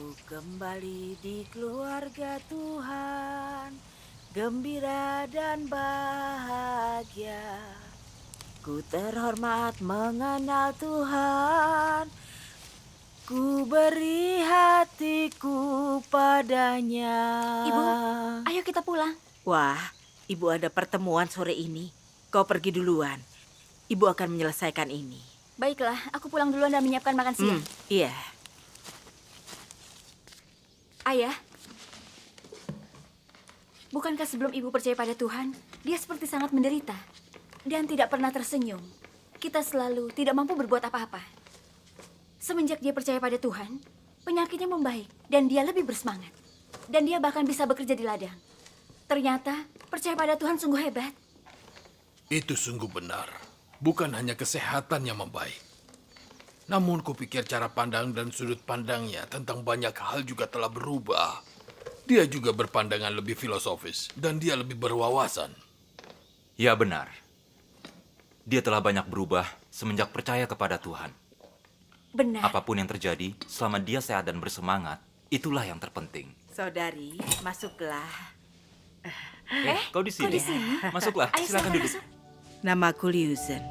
Ku kembali di keluarga Tuhan, gembira dan bahagia. Ku terhormat mengenal Tuhan, ku beri hatiku padanya. Ibu, ayo kita pulang. Wah, ibu ada pertemuan sore ini. Kau pergi duluan. Ibu akan menyelesaikan ini. Baiklah, aku pulang duluan dan menyiapkan makan siang. Iya. Ayah, bukankah sebelum ibu percaya pada Tuhan, dia seperti sangat menderita dan tidak pernah tersenyum. Kita selalu tidak mampu berbuat apa-apa. Semenjak dia percaya pada Tuhan, penyakitnya membaik dan dia lebih bersemangat. Dan dia bahkan bisa bekerja di ladang. Ternyata percaya pada Tuhan sungguh hebat. Itu sungguh benar. Bukan hanya kesehatan yang membaik. Namun kupikir cara pandang dan sudut pandangnya tentang banyak hal juga telah berubah. Dia juga berpandangan lebih filosofis dan dia lebih berwawasan. Ya benar. Dia telah banyak berubah semenjak percaya kepada Tuhan. Benar. Apapun yang terjadi, selama dia sehat dan bersemangat, itulah yang terpenting. Saudari, masuklah. Kau di sini? Kau di sini? Masuklah, Ayo silakan duduk. masuk. Namaku Liuzen.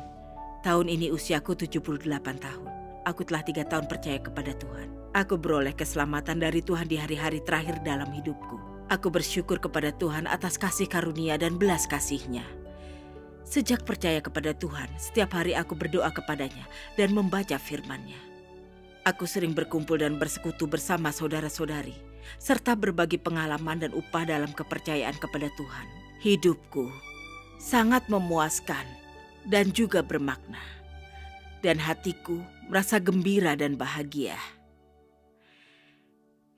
Tahun ini usiaku 78 tahun. Aku telah 3 tahun percaya kepada Tuhan. Aku beroleh keselamatan dari Tuhan di hari-hari terakhir dalam hidupku. Aku bersyukur kepada Tuhan atas kasih karunia dan belas kasih-Nya. Sejak percaya kepada Tuhan, setiap hari aku berdoa kepadanya dan membaca firman-Nya. Aku sering berkumpul dan bersekutu bersama saudara-saudari, serta berbagi pengalaman dan upah dalam kepercayaan kepada Tuhan. Hidupku sangat memuaskan dan juga bermakna. Dan hatiku merasa gembira dan bahagia.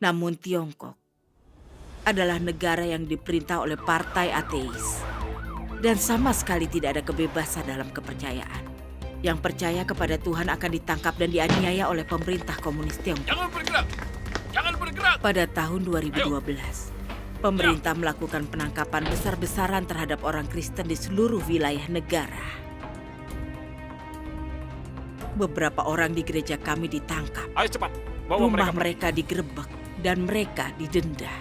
Namun Tiongkok adalah negara yang diperintah oleh partai ateis. Dan sama sekali tidak ada kebebasan dalam kepercayaan. Yang percaya kepada Tuhan akan ditangkap dan dianiaya oleh pemerintah komunis Tiongkok. Jangan bergerak! Jangan bergerak! Pada tahun 2012, pemerintah melakukan penangkapan besar-besaran terhadap orang Kristen di seluruh wilayah negara. Beberapa orang di gereja kami ditangkap. Ayo cepat, bawa Rumah mereka. mereka digerebek dan mereka didenda.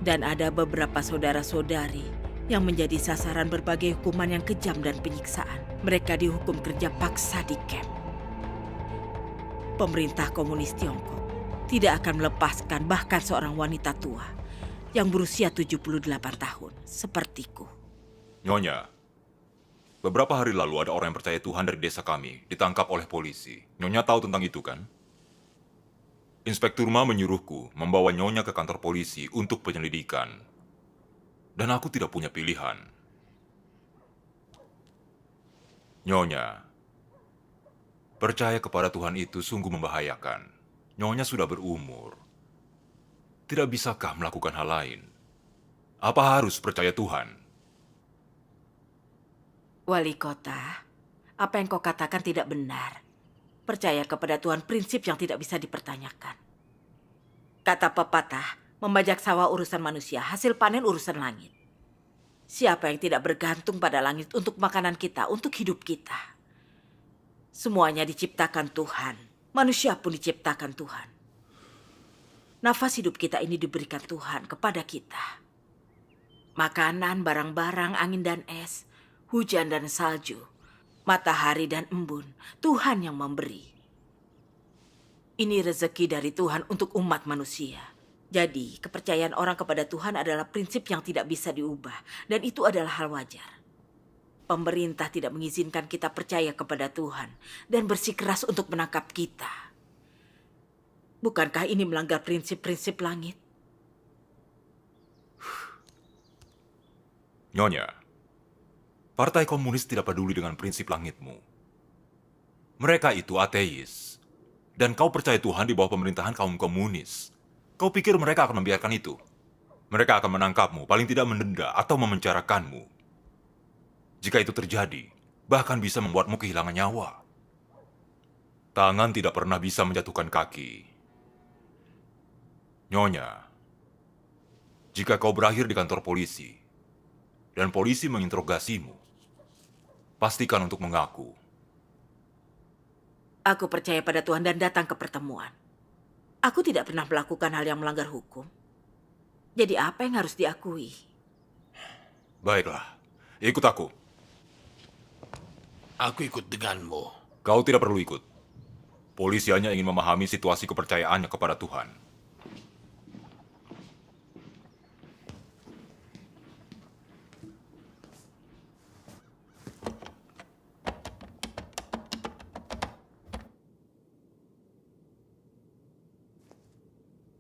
Dan ada beberapa saudara-saudari yang menjadi sasaran berbagai hukuman yang kejam dan penyiksaan. Mereka dihukum kerja paksa di kamp. Pemerintah komunis Tiongkok tidak akan melepaskan bahkan seorang wanita tua yang berusia 78 tahun sepertiku. Nyonya, beberapa hari lalu ada orang yang percaya Tuhan dari desa kami ditangkap oleh polisi. Nyonya tahu tentang itu kan? Inspektur Ma menyuruhku membawa Nyonya ke kantor polisi untuk penyelidikan. Dan aku tidak punya pilihan. Nyonya, percaya kepada Tuhan itu sungguh membahayakan. Nyonya sudah berumur. Tidak bisakah melakukan hal lain? Apa harus percaya Tuhan? Wali kota, apa yang kau katakan tidak benar. Percaya kepada Tuhan prinsip yang tidak bisa dipertanyakan. Kata pepatah, membajak sawah urusan manusia, hasil panen urusan langit. Siapa yang tidak bergantung pada langit untuk makanan kita, untuk hidup kita? Semuanya diciptakan Tuhan. Manusia pun diciptakan Tuhan. Nafas hidup kita ini diberikan Tuhan kepada kita. Makanan, barang-barang, angin dan es, hujan dan salju, matahari dan embun, Tuhan yang memberi. Ini rezeki dari Tuhan untuk umat manusia. Jadi, kepercayaan orang kepada Tuhan adalah prinsip yang tidak bisa diubah, dan itu adalah hal wajar. Pemerintah tidak mengizinkan kita percaya kepada Tuhan dan bersikeras untuk menangkap kita. Bukankah ini melanggar prinsip-prinsip langit? Nyonya, Partai Komunis tidak peduli dengan prinsip langitmu. Mereka itu ateis. Dan kau percaya Tuhan di bawah pemerintahan kaum komunis. Kau pikir mereka akan membiarkan itu? Mereka akan menangkapmu, paling tidak mendenda atau memenjarakanmu. Jika itu terjadi, bahkan bisa membuatmu kehilangan nyawa. Tangan tidak pernah bisa menjatuhkan kaki. Nyonya, jika kau berakhir di kantor polisi, dan polisi menginterogasimu, pastikan untuk mengaku. Aku percaya pada Tuhan dan datang ke pertemuan. Aku tidak pernah melakukan hal yang melanggar hukum. Jadi apa yang harus diakui? Baiklah, ikut aku. Aku ikut denganmu. Kau tidak perlu ikut. Polisi hanya ingin memahami situasi kepercayaannya kepada Tuhan.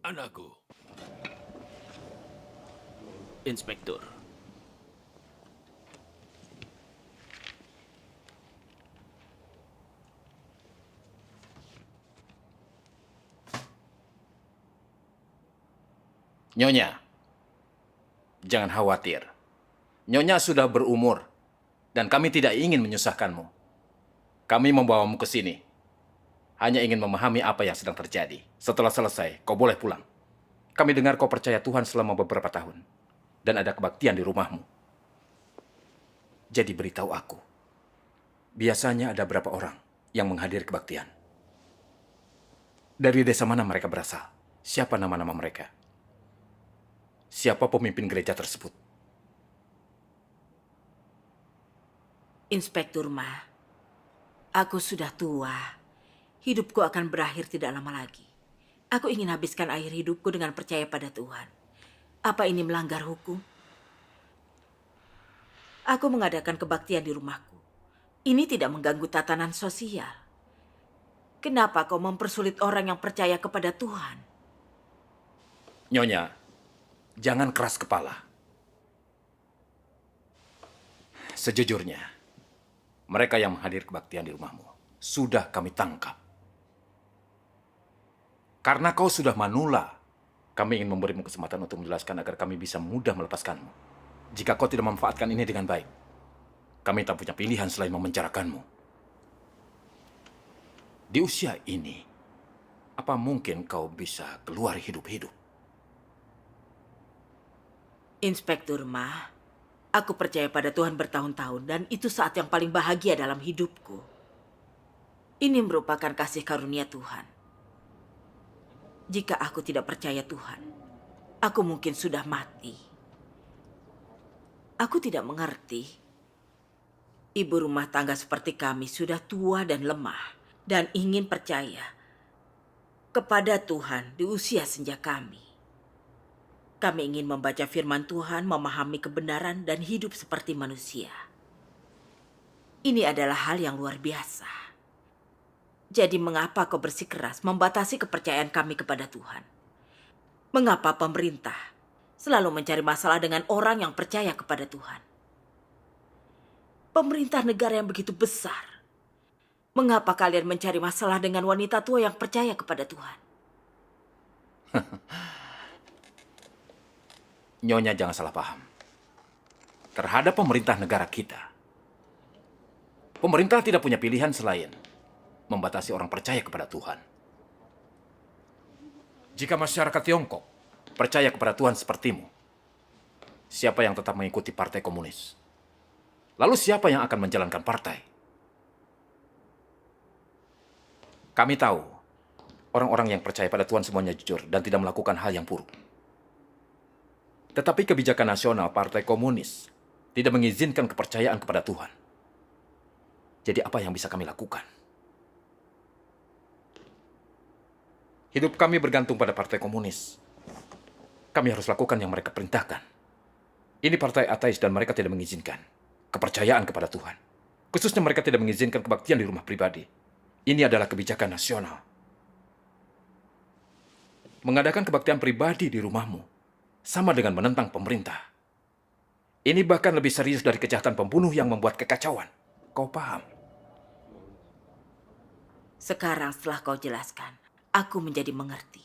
Anakku, Inspektur. Nyonya, jangan khawatir. Nyonya sudah berumur, dan kami tidak ingin menyusahkanmu. Kami membawamu ke sini, hanya ingin memahami apa yang sedang terjadi. Setelah selesai, kau boleh pulang. Kami dengar kau percaya Tuhan selama beberapa tahun, dan ada kebaktian di rumahmu. Jadi beritahu aku, biasanya ada berapa orang yang menghadiri kebaktian? Dari desa mana mereka berasal? Siapa nama-nama mereka? Siapa pemimpin gereja tersebut? Inspektur Ma, aku sudah tua. Hidupku akan berakhir tidak lama lagi. Aku ingin habiskan akhir hidupku dengan percaya pada Tuhan. Apa ini melanggar hukum? Aku mengadakan kebaktian di rumahku. Ini tidak mengganggu tatanan sosial. Kenapa kau mempersulit orang yang percaya kepada Tuhan? Nyonya, jangan keras kepala. Sejujurnya, mereka yang menghadiri kebaktian di rumahmu sudah kami tangkap. Karena kau sudah manula, kami ingin memberimu kesempatan untuk menjelaskan agar kami bisa mudah melepaskanmu. Jika kau tidak memanfaatkan ini dengan baik, kami tak punya pilihan selain memenjarakanmu. Di usia ini, apa mungkin kau bisa keluar hidup-hidup? Inspektur Ma, aku percaya pada Tuhan bertahun-tahun dan itu saat yang paling bahagia dalam hidupku. Ini merupakan kasih karunia Tuhan. Jika aku tidak percaya Tuhan, aku mungkin sudah mati. Aku tidak mengerti. Ibu rumah tangga seperti kami sudah tua dan lemah dan ingin percaya kepada Tuhan di usia senja kami. Kami ingin membaca firman Tuhan, memahami kebenaran, dan hidup seperti manusia. Ini adalah hal yang luar biasa. Jadi mengapa kau bersikeras membatasi kepercayaan kami kepada Tuhan? Mengapa pemerintah selalu mencari masalah dengan orang yang percaya kepada Tuhan? Pemerintah negara yang begitu besar. Mengapa kalian mencari masalah dengan wanita tua yang percaya kepada Tuhan? Nyonya jangan salah paham. Terhadap pemerintah negara kita, pemerintah tidak punya pilihan selain membatasi orang percaya kepada Tuhan. Jika masyarakat Tiongkok percaya kepada Tuhan sepertimu, siapa yang tetap mengikuti partai komunis? Lalu siapa yang akan menjalankan partai? Kami tahu, orang-orang yang percaya pada Tuhan semuanya jujur dan tidak melakukan hal yang buruk. Tetapi kebijakan nasional Partai Komunis tidak mengizinkan kepercayaan kepada Tuhan. Jadi apa yang bisa kami lakukan? Hidup kami bergantung pada Partai Komunis. Kami harus lakukan yang mereka perintahkan. Ini partai ateis dan mereka tidak mengizinkan kepercayaan kepada Tuhan. Khususnya mereka tidak mengizinkan kebaktian di rumah pribadi. Ini adalah kebijakan nasional. Mengadakan kebaktian pribadi di rumahmu sama dengan menentang pemerintah. Ini bahkan lebih serius dari kejahatan pembunuh yang membuat kekacauan. Kau paham? Sekarang setelah kau jelaskan, aku menjadi mengerti.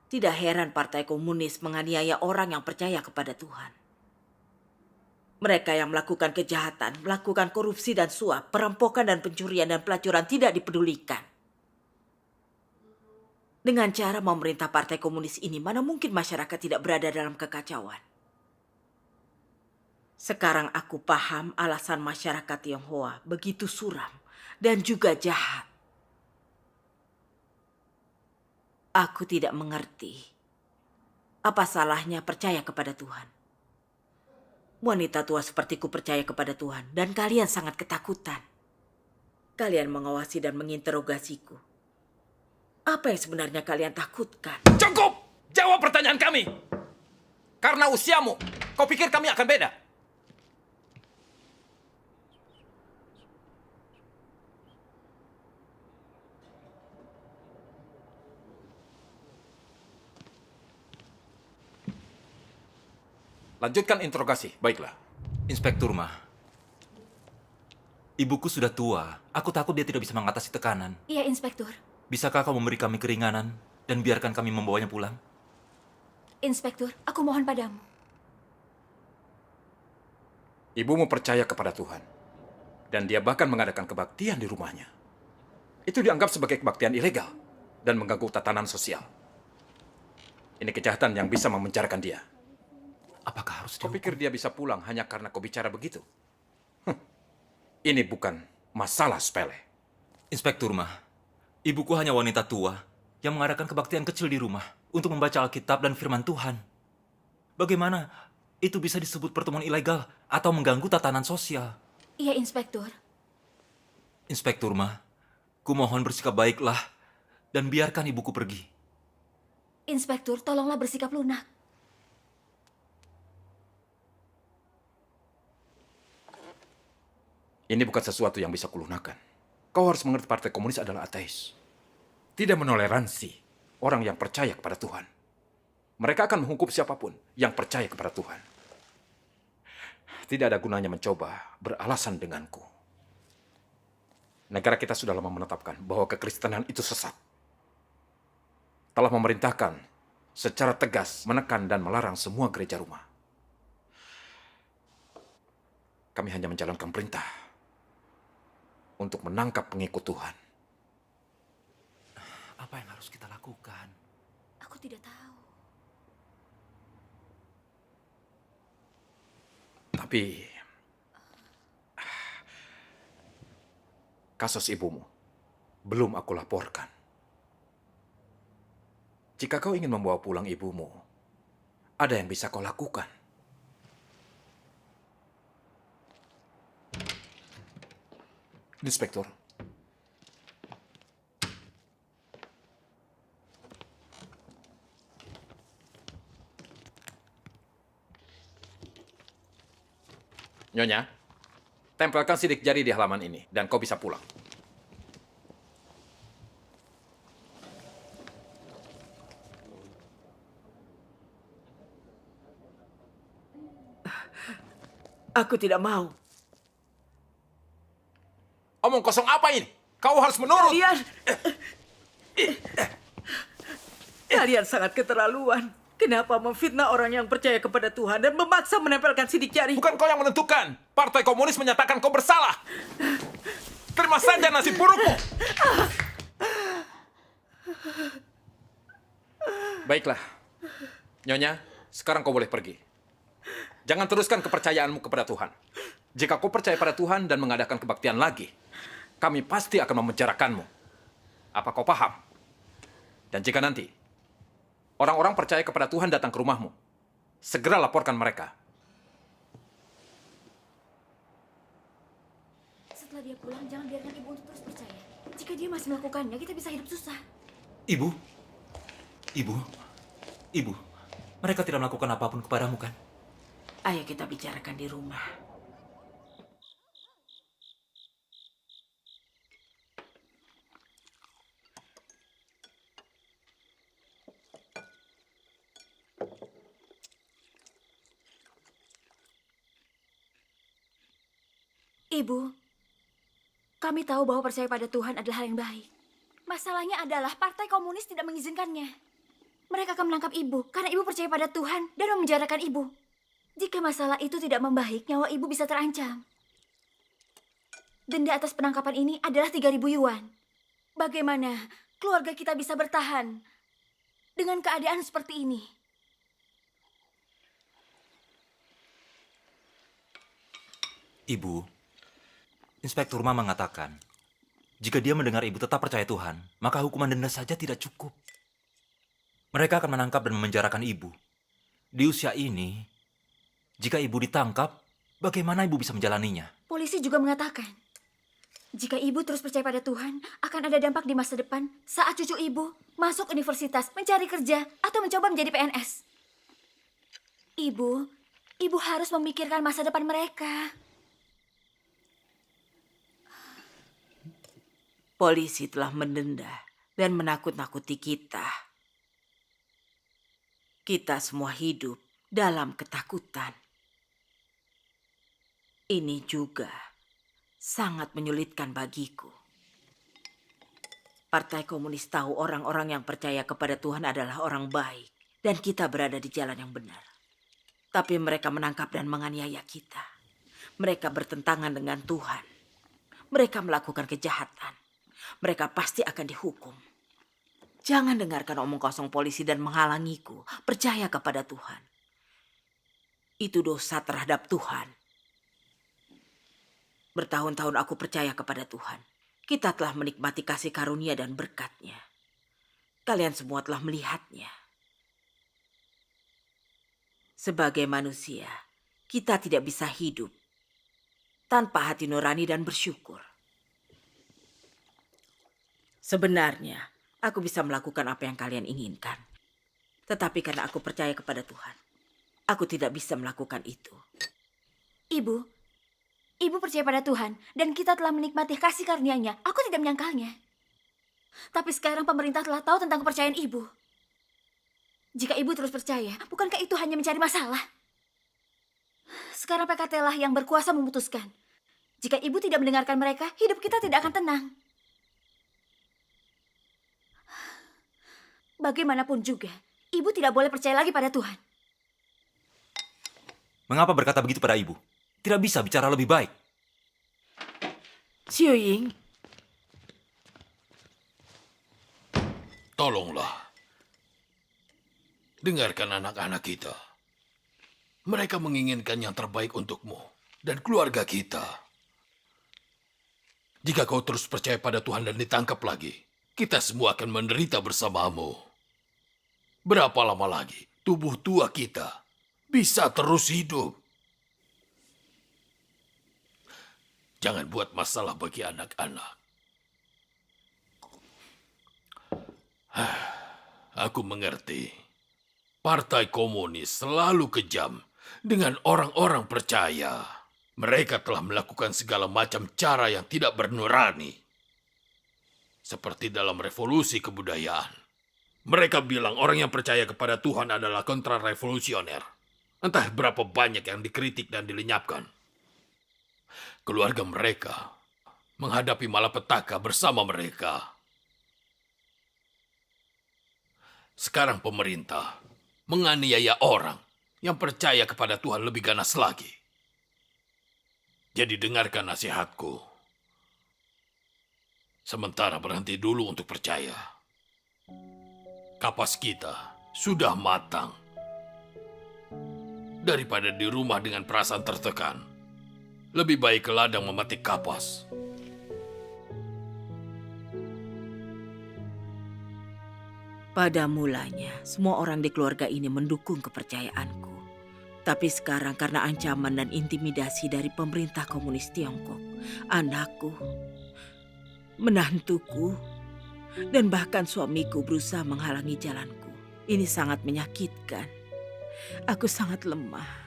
Tidak heran Partai Komunis menganiaya orang yang percaya kepada Tuhan. Mereka yang melakukan kejahatan, melakukan korupsi dan suap, perampokan dan pencurian dan pelacuran tidak dipedulikan. Dengan cara memerintah Partai Komunis ini, mana mungkin masyarakat tidak berada dalam kekacauan. Sekarang aku paham alasan masyarakat Tionghoa begitu suram dan juga jahat. Aku tidak mengerti. Apa salahnya percaya kepada Tuhan? Wanita tua sepertiku percaya kepada Tuhan dan kalian sangat ketakutan. Kalian mengawasi dan menginterogasiku. Apa yang sebenarnya kalian takutkan? Cukup! Jawab pertanyaan kami! Karena usiamu, kau pikir kami akan beda? Lanjutkan interogasi, baiklah. Inspektur Ma, ibuku sudah tua. Aku takut dia tidak bisa mengatasi tekanan. Iya, Inspektur. Bisakah kau memberi kami keringanan dan biarkan kami membawanya pulang? Inspektur, aku mohon padamu. Ibumu percaya kepada Tuhan. Dan dia bahkan mengadakan kebaktian di rumahnya. Itu dianggap sebagai kebaktian ilegal dan mengganggu tatanan sosial. Ini kejahatan yang bisa memenjarakan dia. Apakah harus Kau pikir dia bisa pulang hanya karena kau bicara begitu? Ini bukan masalah sepele. Inspektur Ma, ibuku hanya wanita tua yang mengadakan kebaktian kecil di rumah untuk membaca Alkitab dan firman Tuhan. Bagaimana itu bisa disebut pertemuan ilegal atau mengganggu tatanan sosial? Iya, Inspektur. Inspektur Ma, kumohon bersikap baiklah dan biarkan ibuku pergi. Inspektur, tolonglah bersikap lunak. Ini bukan sesuatu yang bisa kulunakan. Kau harus mengerti Partai Komunis adalah ateis. Tidak menoleransi orang yang percaya kepada Tuhan. Mereka akan menghukum siapapun yang percaya kepada Tuhan. Tidak ada gunanya mencoba beralasan denganku. Negara kita sudah lama menetapkan bahwa kekristenan itu sesat. Telah memerintahkan secara tegas menekan dan melarang semua gereja rumah. Kami hanya menjalankan perintah untuk menangkap pengikut Tuhan. Apa yang harus kita lakukan? Aku tidak tahu. Tapi kasus ibumu belum aku laporkan. Jika kau ingin membawa pulang ibumu, ada yang bisa kau lakukan. Inspektur. Nyonya, tempelkan sidik jari di halaman ini dan kau bisa pulang. Aku tidak mau. Omong kosong apa ini? Kau harus menurut. Kalian sangat keterlaluan. Kenapa memfitnah orang yang percaya kepada Tuhan dan memaksa menempelkan sidik jari? Bukan kau yang menentukan. Partai Komunis menyatakan kau bersalah. Terima saja nasib burukmu. Baiklah. Nyonya, sekarang kau boleh pergi. Jangan teruskan kepercayaanmu kepada Tuhan. Jika kau percaya pada Tuhan dan mengadakan kebaktian lagi, kami pasti akan memenjarakanmu. Apa kau paham? Dan jika nanti orang-orang percaya kepada Tuhan datang ke rumahmu, segera laporkan mereka. Setelah dia pulang, jangan biarkan ibu untuk terus percaya. Jika dia masih melakukannya, kita bisa hidup susah. Ibu, ibu, mereka tidak melakukan apapun kepadamu kan? Ayo kita bicarakan di rumah. Ibu, kami tahu bahwa percaya pada Tuhan adalah hal yang baik. Masalahnya adalah Partai Komunis tidak mengizinkannya. Mereka akan menangkap ibu karena ibu percaya pada Tuhan dan memenjarakan ibu. Jika masalah itu tidak membaik, nyawa ibu bisa terancam. Denda atas penangkapan ini adalah 3.000 yuan. Bagaimana keluarga kita bisa bertahan dengan keadaan seperti ini? Ibu, Inspektur Ma mengatakan, jika dia mendengar ibu tetap percaya Tuhan, maka hukuman denda saja tidak cukup. Mereka akan menangkap dan memenjarakan ibu. Di usia ini, jika ibu ditangkap, bagaimana ibu bisa menjalaninya? Polisi juga mengatakan, jika ibu terus percaya pada Tuhan, akan ada dampak di masa depan saat cucu ibu masuk universitas, mencari kerja, atau mencoba menjadi PNS. Ibu harus memikirkan masa depan mereka. Polisi telah mendenda dan menakut-nakuti kita. Kita semua hidup dalam ketakutan. Ini juga sangat menyulitkan bagiku. Partai Komunis tahu orang-orang yang percaya kepada Tuhan adalah orang baik dan kita berada di jalan yang benar. Tapi mereka menangkap dan menganiaya kita. Mereka bertentangan dengan Tuhan. Mereka melakukan kejahatan. Mereka pasti akan dihukum. Jangan dengarkan omong kosong polisi dan menghalangiku percaya kepada Tuhan. Itu dosa terhadap Tuhan. Bertahun-tahun aku percaya kepada Tuhan. Kita telah menikmati kasih karunia dan berkat-Nya. Kalian semua telah melihatnya. Sebagai manusia, kita tidak bisa hidup tanpa hati nurani dan bersyukur. Sebenarnya, aku bisa melakukan apa yang kalian inginkan. Tetapi karena aku percaya kepada Tuhan, aku tidak bisa melakukan itu. Ibu percaya pada Tuhan dan kita telah menikmati kasih karunia-Nya. Aku tidak menyangkalnya. Tapi sekarang pemerintah telah tahu tentang kepercayaan ibu. Jika ibu terus percaya, bukankah itu hanya mencari masalah? Sekarang PKT lah yang berkuasa memutuskan. Jika ibu tidak mendengarkan mereka, hidup kita tidak akan tenang. Bagaimanapun juga, ibu tidak boleh percaya lagi pada Tuhan. Mengapa berkata begitu pada ibu? Tidak bisa bicara lebih baik. Xiu Ying, Tolonglah. Dengarkan anak-anak kita. Mereka menginginkan yang terbaik untukmu dan keluarga kita. Jika kau terus percaya pada Tuhan dan ditangkap lagi, kita semua akan menderita bersamamu. Berapa lama lagi tubuh tua kita bisa terus hidup? Jangan buat masalah bagi anak-anak. Aku mengerti. Partai Komunis selalu kejam dengan orang-orang percaya. Mereka telah melakukan segala macam cara yang tidak bernurani. Seperti dalam revolusi kebudayaan. Mereka bilang orang yang percaya kepada Tuhan adalah kontra-revolusioner. Entah berapa banyak yang dikritik dan dilenyapkan. Keluarga mereka menghadapi malapetaka bersama mereka. Sekarang pemerintah menganiaya orang yang percaya kepada Tuhan lebih ganas lagi. Jadi dengarkan nasihatku. Sementara berhenti dulu untuk percaya. Kapas kita sudah matang. Daripada di rumah dengan perasaan tertekan, lebih baik ke ladang memetik kapas. pada mulanya semua orang di keluarga ini mendukung kepercayaanku. Tapi sekarang karena ancaman dan intimidasi dari pemerintah komunis Tiongkok, anakku, menantuku, dan bahkan suamiku berusaha menghalangi jalanku. Ini sangat menyakitkan. Aku sangat lemah.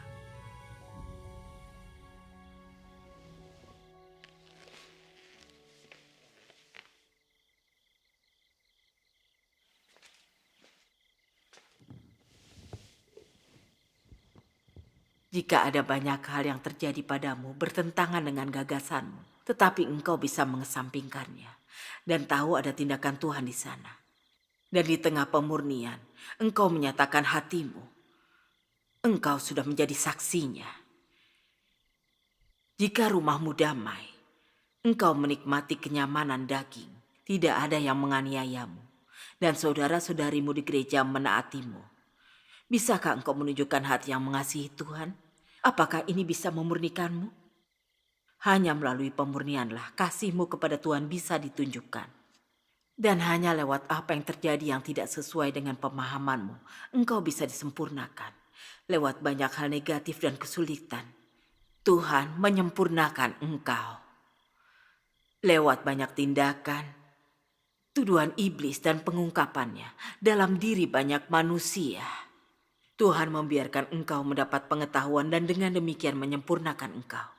Jika ada banyak hal yang terjadi padamu bertentangan dengan gagasanmu, tetapi engkau bisa mengesampingkannya dan tahu ada tindakan Tuhan di sana. Dan di tengah pemurnian, engkau menyatakan hatimu. Engkau sudah menjadi saksinya. Jika rumahmu damai, engkau menikmati kenyamanan daging, tidak ada yang menganiayamu, dan saudara-saudarimu di gereja menaatimu. Bisakah engkau menunjukkan hati yang mengasihi Tuhan? Apakah ini bisa memurnikanmu? Hanya melalui pemurnianlah kasihmu kepada Tuhan bisa ditunjukkan. Dan hanya lewat apa yang terjadi yang tidak sesuai dengan pemahamanmu, engkau bisa disempurnakan. Lewat banyak hal negatif dan kesulitan, Tuhan menyempurnakan engkau. Lewat banyak tindakan, tuduhan iblis dan pengungkapannya dalam diri banyak manusia, Tuhan membiarkan engkau mendapat pengetahuan dan dengan demikian menyempurnakan engkau.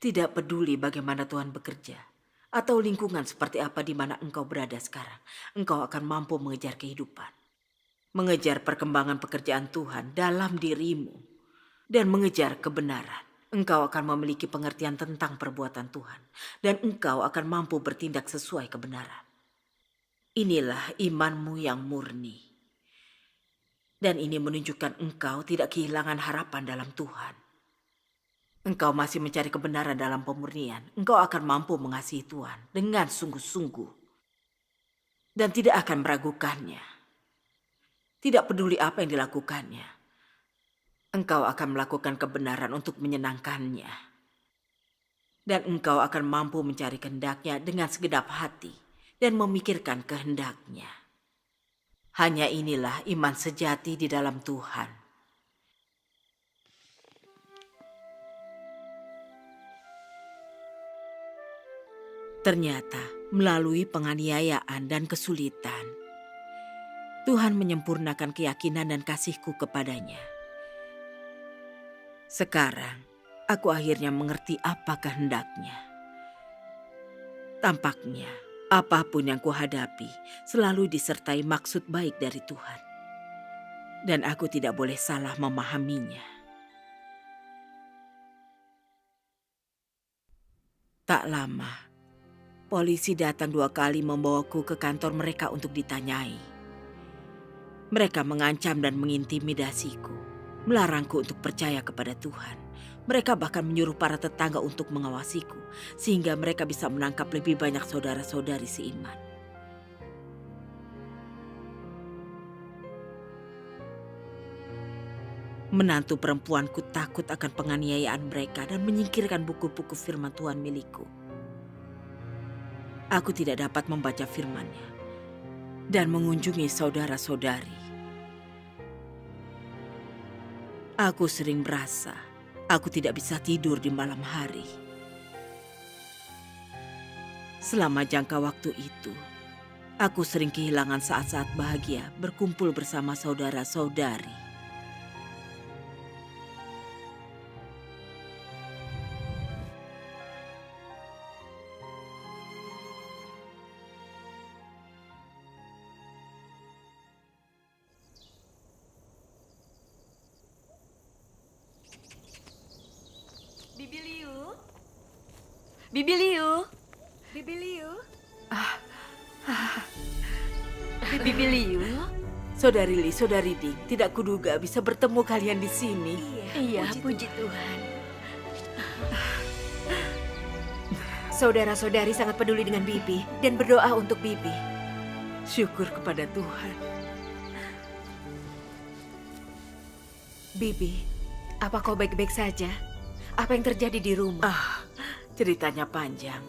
Tidak peduli bagaimana Tuhan bekerja, atau lingkungan seperti apa di mana engkau berada sekarang, engkau akan mampu mengejar kehidupan. Mengejar perkembangan pekerjaan Tuhan dalam dirimu, dan mengejar kebenaran. Engkau akan memiliki pengertian tentang perbuatan Tuhan, dan engkau akan mampu bertindak sesuai kebenaran. Inilah imanmu yang murni. Dan ini menunjukkan engkau tidak kehilangan harapan dalam Tuhan. Engkau masih mencari kebenaran dalam pemurnian. Engkau akan mampu mengasihi Tuhan dengan sungguh-sungguh. Dan tidak akan meragukannya. Tidak peduli apa yang dilakukannya. Engkau akan melakukan kebenaran untuk menyenangkannya. Dan engkau akan mampu mencari kehendaknya dengan segenap hati. Dan memikirkan kehendaknya. Hanya inilah iman sejati di dalam Tuhan. Ternyata, melalui penganiayaan dan kesulitan, Tuhan menyempurnakan keyakinan dan kasih-Ku kepadanya. Sekarang, aku akhirnya mengerti apa kehendaknya. Tampaknya, apapun yang kuhadapi selalu disertai maksud baik dari Tuhan. Dan aku tidak boleh salah memahaminya. Tak lama, polisi datang 2 kali membawaku ke kantor mereka untuk ditanyai. Mereka mengancam dan mengintimidasiku, melarangku untuk percaya kepada Tuhan. Mereka bahkan menyuruh para tetangga untuk mengawasiku, sehingga mereka bisa menangkap lebih banyak saudara-saudari seiman. Menantu perempuanku takut akan penganiayaan mereka dan menyingkirkan buku-buku firman Tuhan milikku. Aku tidak dapat membaca firman-Nya dan mengunjungi saudara-saudari. Aku sering merasa aku tidak bisa tidur di malam hari. Selama jangka waktu itu, aku sering kehilangan saat-saat bahagia berkumpul bersama saudara-saudari. Bibi Liu. Bibi Liu. Bibi Liu. Bibi Liu. Saudari Li, Saudari Ding, tidak kuduga bisa bertemu kalian di sini. Iya, puji Tuhan. Saudara-saudari sangat peduli dengan Bibi dan berdoa untuk Bibi. Syukur kepada Tuhan. Bibi, apa kau baik-baik saja? Apa yang terjadi di rumah? Ceritanya panjang.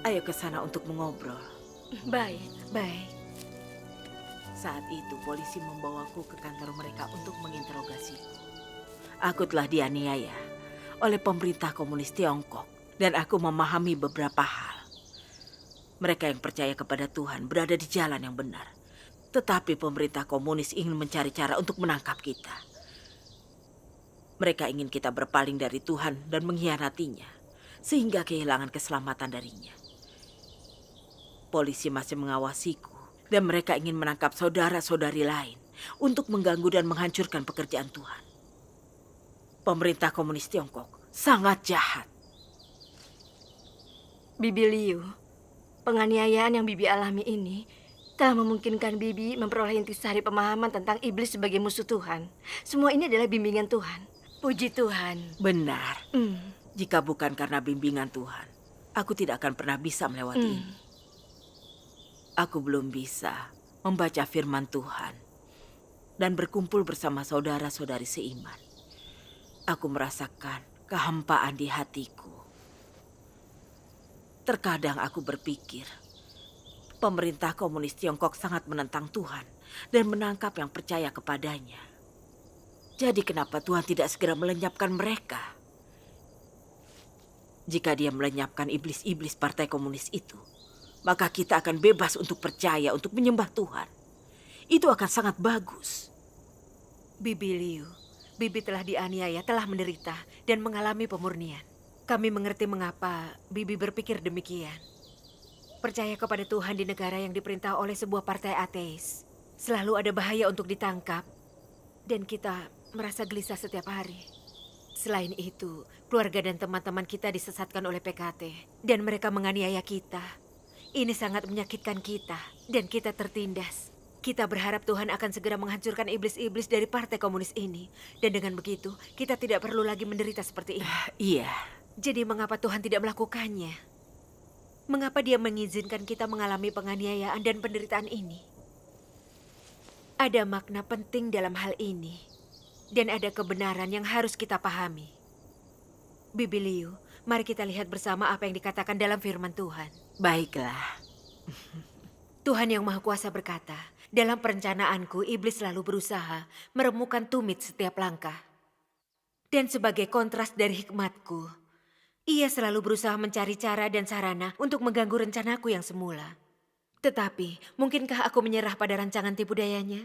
Ayo ke sana untuk mengobrol. Baik, baik. Saat itu polisi membawaku ke kantor mereka untuk menginterogasiku. Aku telah dianiaya oleh pemerintah komunis Tiongkok dan aku memahami beberapa hal. Mereka yang percaya kepada Tuhan berada di jalan yang benar. Tetapi pemerintah komunis ingin mencari cara untuk menangkap kita. Mereka ingin kita berpaling dari Tuhan dan mengkhianatinya, sehingga kehilangan keselamatan darinya. Polisi masih mengawasiku, dan mereka ingin menangkap saudara-saudari lain untuk mengganggu dan menghancurkan pekerjaan Tuhan. Pemerintah komunis Tiongkok sangat jahat. Bibi Liu, penganiayaan yang Bibi alami ini telah memungkinkan Bibi memperoleh intisari pemahaman tentang iblis sebagai musuh Tuhan. Semua ini adalah bimbingan Tuhan. Puji Tuhan. Benar. Jika bukan karena bimbingan Tuhan, aku tidak akan pernah bisa melewati ini. Aku belum bisa membaca firman Tuhan dan berkumpul bersama saudara-saudari seiman. Aku merasakan kehampaan di hatiku. Terkadang aku berpikir, pemerintah komunis Tiongkok sangat menentang Tuhan dan menangkap yang percaya kepadanya. Jadi kenapa Tuhan tidak segera melenyapkan mereka? Jika dia melenyapkan iblis-iblis partai komunis itu, maka kita akan bebas untuk percaya, untuk menyembah Tuhan. Itu akan sangat bagus. Bibi Liu, Bibi telah dianiaya, telah menderita, dan mengalami pemurnian. Kami mengerti mengapa Bibi berpikir demikian. Percaya kepada Tuhan di negara yang diperintah oleh sebuah partai ateis. Selalu ada bahaya untuk ditangkap, dan kita merasa gelisah setiap hari. Selain itu, keluarga dan teman-teman kita disesatkan oleh PKT, dan mereka menganiaya kita. Ini sangat menyakitkan kita, dan kita tertindas. Kita berharap Tuhan akan segera menghancurkan iblis-iblis dari partai komunis ini. Dan dengan begitu, kita tidak perlu lagi menderita seperti ini. Iya, Jadi mengapa Tuhan tidak melakukannya? Mengapa dia mengizinkan kita mengalami penganiayaan dan penderitaan ini? Ada makna penting dalam hal ini. Dan ada kebenaran yang harus kita pahami. Bibi Liu, mari kita lihat bersama apa yang dikatakan dalam firman Tuhan. baiklah. Tuhan Yang Maha Kuasa berkata, dalam perencanaanku iblis selalu berusaha meremukan tumit setiap langkah. Dan sebagai kontras dari hikmatku, ia selalu berusaha mencari cara dan sarana untuk mengganggu rencanaku yang semula. Tetapi, mungkinkah aku menyerah pada rancangan tipu dayanya?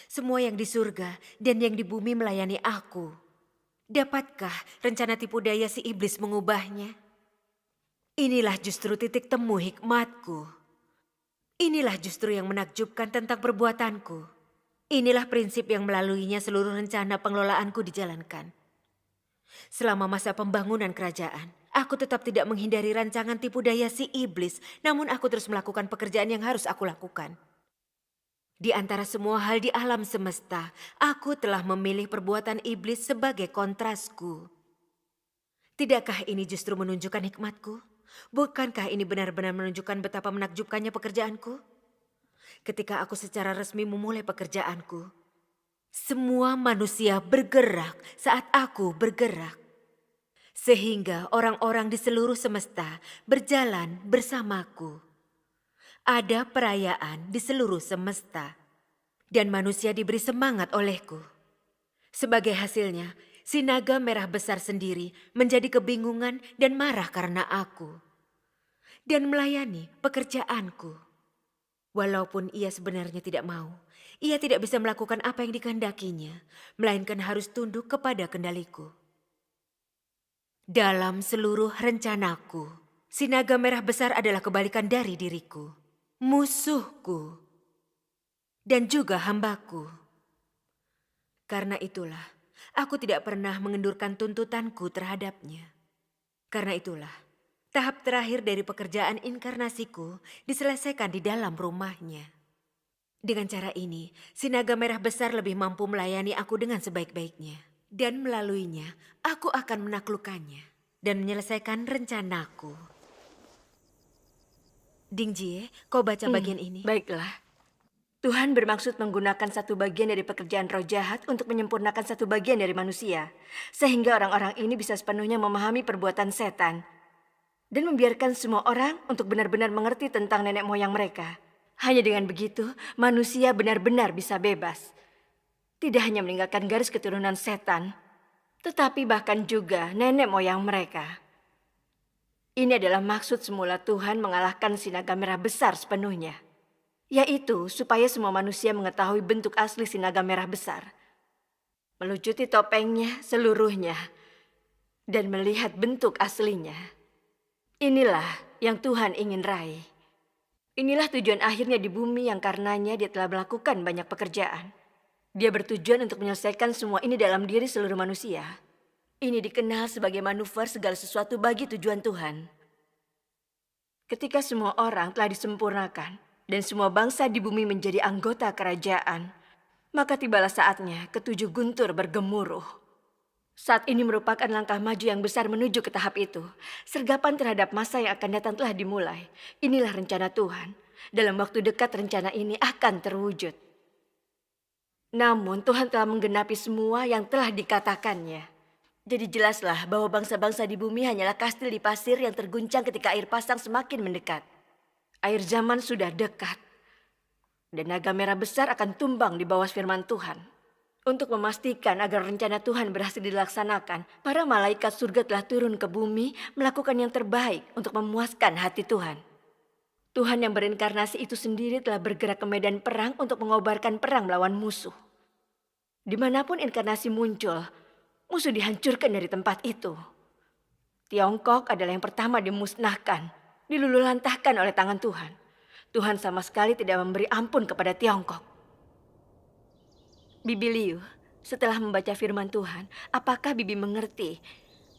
Semua yang di surga dan yang di bumi melayani aku. Dapatkah rencana tipu daya si iblis mengubahnya? Inilah justru titik temu hikmatku. Inilah justru yang menakjubkan tentang perbuatanku. Inilah prinsip yang melaluinya seluruh rencana pengelolaanku dijalankan. Selama masa pembangunan kerajaan, aku tetap tidak menghindari rancangan tipu daya si iblis, namun aku terus melakukan pekerjaan yang harus aku lakukan. Di antara semua hal di alam semesta, aku telah memilih perbuatan iblis sebagai kontrasku. Tidakkah ini justru menunjukkan hikmatku? Bukankah ini benar-benar menunjukkan betapa menakjubkannya pekerjaanku? Ketika aku secara resmi memulai pekerjaanku, semua manusia bergerak saat aku bergerak. Sehingga orang-orang di seluruh semesta berjalan bersamaku. Ada perayaan di seluruh semesta, dan manusia diberi semangat olehku. Sebagai hasilnya, si naga merah besar sendiri menjadi kebingungan dan marah karena aku, dan melayani pekerjaanku. Walaupun ia sebenarnya tidak mau, ia tidak bisa melakukan apa yang dikehendakinya, melainkan harus tunduk kepada kendaliku. Dalam seluruh rencanaku, si naga merah besar adalah kebalikan dari diriku. Musuhku, dan juga hambaku. Karena itulah, aku tidak pernah mengendurkan tuntutanku terhadapnya. Karena itulah, tahap terakhir dari pekerjaan inkarnasiku diselesaikan di dalam rumahnya. Dengan cara ini, si naga merah besar lebih mampu melayani aku dengan sebaik-baiknya. Dan melaluinya, aku akan menaklukkannya dan menyelesaikan rencanaku. Ding Jie, kau baca bagian ini. Baiklah. Tuhan bermaksud menggunakan satu bagian dari pekerjaan roh jahat untuk menyempurnakan satu bagian dari manusia. Sehingga orang-orang ini bisa sepenuhnya memahami perbuatan setan. Dan membiarkan semua orang untuk benar-benar mengerti tentang nenek moyang mereka. Hanya dengan begitu, manusia benar-benar bisa bebas. Tidak hanya meninggalkan garis keturunan setan, tetapi bahkan juga nenek moyang mereka. Ini adalah maksud semula Tuhan mengalahkan si naga merah besar sepenuhnya. Yaitu supaya semua manusia mengetahui bentuk asli si naga merah besar. Melucuti topengnya seluruhnya. Dan melihat bentuk aslinya. Inilah yang Tuhan ingin raih. Inilah tujuan akhirnya di bumi yang karenanya dia telah melakukan banyak pekerjaan. Dia bertujuan untuk menyelesaikan semua ini dalam diri seluruh manusia. Ini dikenal sebagai manuver segala sesuatu bagi tujuan Tuhan. Ketika semua orang telah disempurnakan dan semua bangsa di bumi menjadi anggota kerajaan, maka tibalah saatnya ketujuh guntur bergemuruh. Saat ini merupakan langkah maju yang besar menuju ke tahap itu. Sergapan terhadap masa yang akan datang telah dimulai. Inilah rencana Tuhan. Dalam waktu dekat rencana ini akan terwujud. Namun Tuhan telah menggenapi semua yang telah dikatakannya. Jadi jelaslah bahwa bangsa-bangsa di bumi hanyalah kastil di pasir yang terguncang ketika air pasang semakin mendekat. Air zaman sudah dekat. Dan naga merah besar akan tumbang di bawah firman Tuhan. Untuk memastikan agar rencana Tuhan berhasil dilaksanakan, para malaikat surga telah turun ke bumi melakukan yang terbaik untuk memuaskan hati Tuhan. Tuhan yang berinkarnasi itu sendiri telah bergerak ke medan perang untuk mengobarkan perang melawan musuh. Dimanapun inkarnasi muncul, musuh dihancurkan dari tempat itu. Tiongkok adalah yang pertama dimusnahkan, diluluhlantahkan oleh tangan Tuhan. Tuhan sama sekali tidak memberi ampun kepada Tiongkok. Bibi Liu, setelah membaca firman Tuhan, apakah Bibi mengerti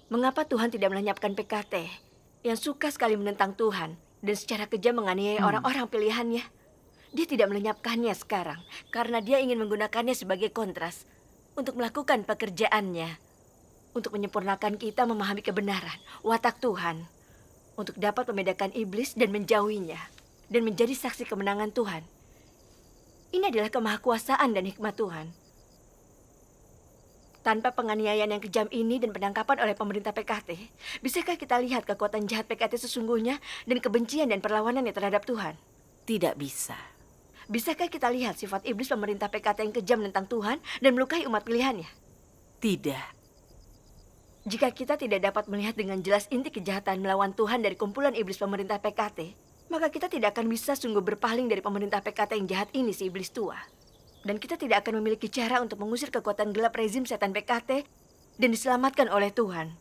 mengapa Tuhan tidak melenyapkan PKT yang suka sekali menentang Tuhan dan secara kejam menganiaya orang-orang pilihannya? Dia tidak melenyapkannya sekarang karena dia ingin menggunakannya sebagai kontras untuk melakukan pekerjaannya, untuk menyempurnakan kita memahami kebenaran, watak Tuhan, untuk dapat membedakan iblis dan menjauhinya, dan menjadi saksi kemenangan Tuhan. Ini adalah kemahakuasaan dan hikmat Tuhan. Tanpa penganiayaan yang kejam ini dan penangkapan oleh pemerintah PKT, bisakah kita lihat kekuatan jahat PKT sesungguhnya dan kebencian dan perlawanannya terhadap Tuhan? Tidak bisa. Bisakah kita lihat sifat iblis pemerintah PKT yang kejam tentang Tuhan dan melukai umat pilihannya? Tidak. Jika kita tidak dapat melihat dengan jelas inti kejahatan melawan Tuhan dari kumpulan iblis pemerintah PKT, maka kita tidak akan bisa sungguh berpaling dari pemerintah PKT yang jahat ini, si iblis tua. Dan kita tidak akan memiliki cara untuk mengusir kekuatan gelap rezim setan PKT dan diselamatkan oleh Tuhan.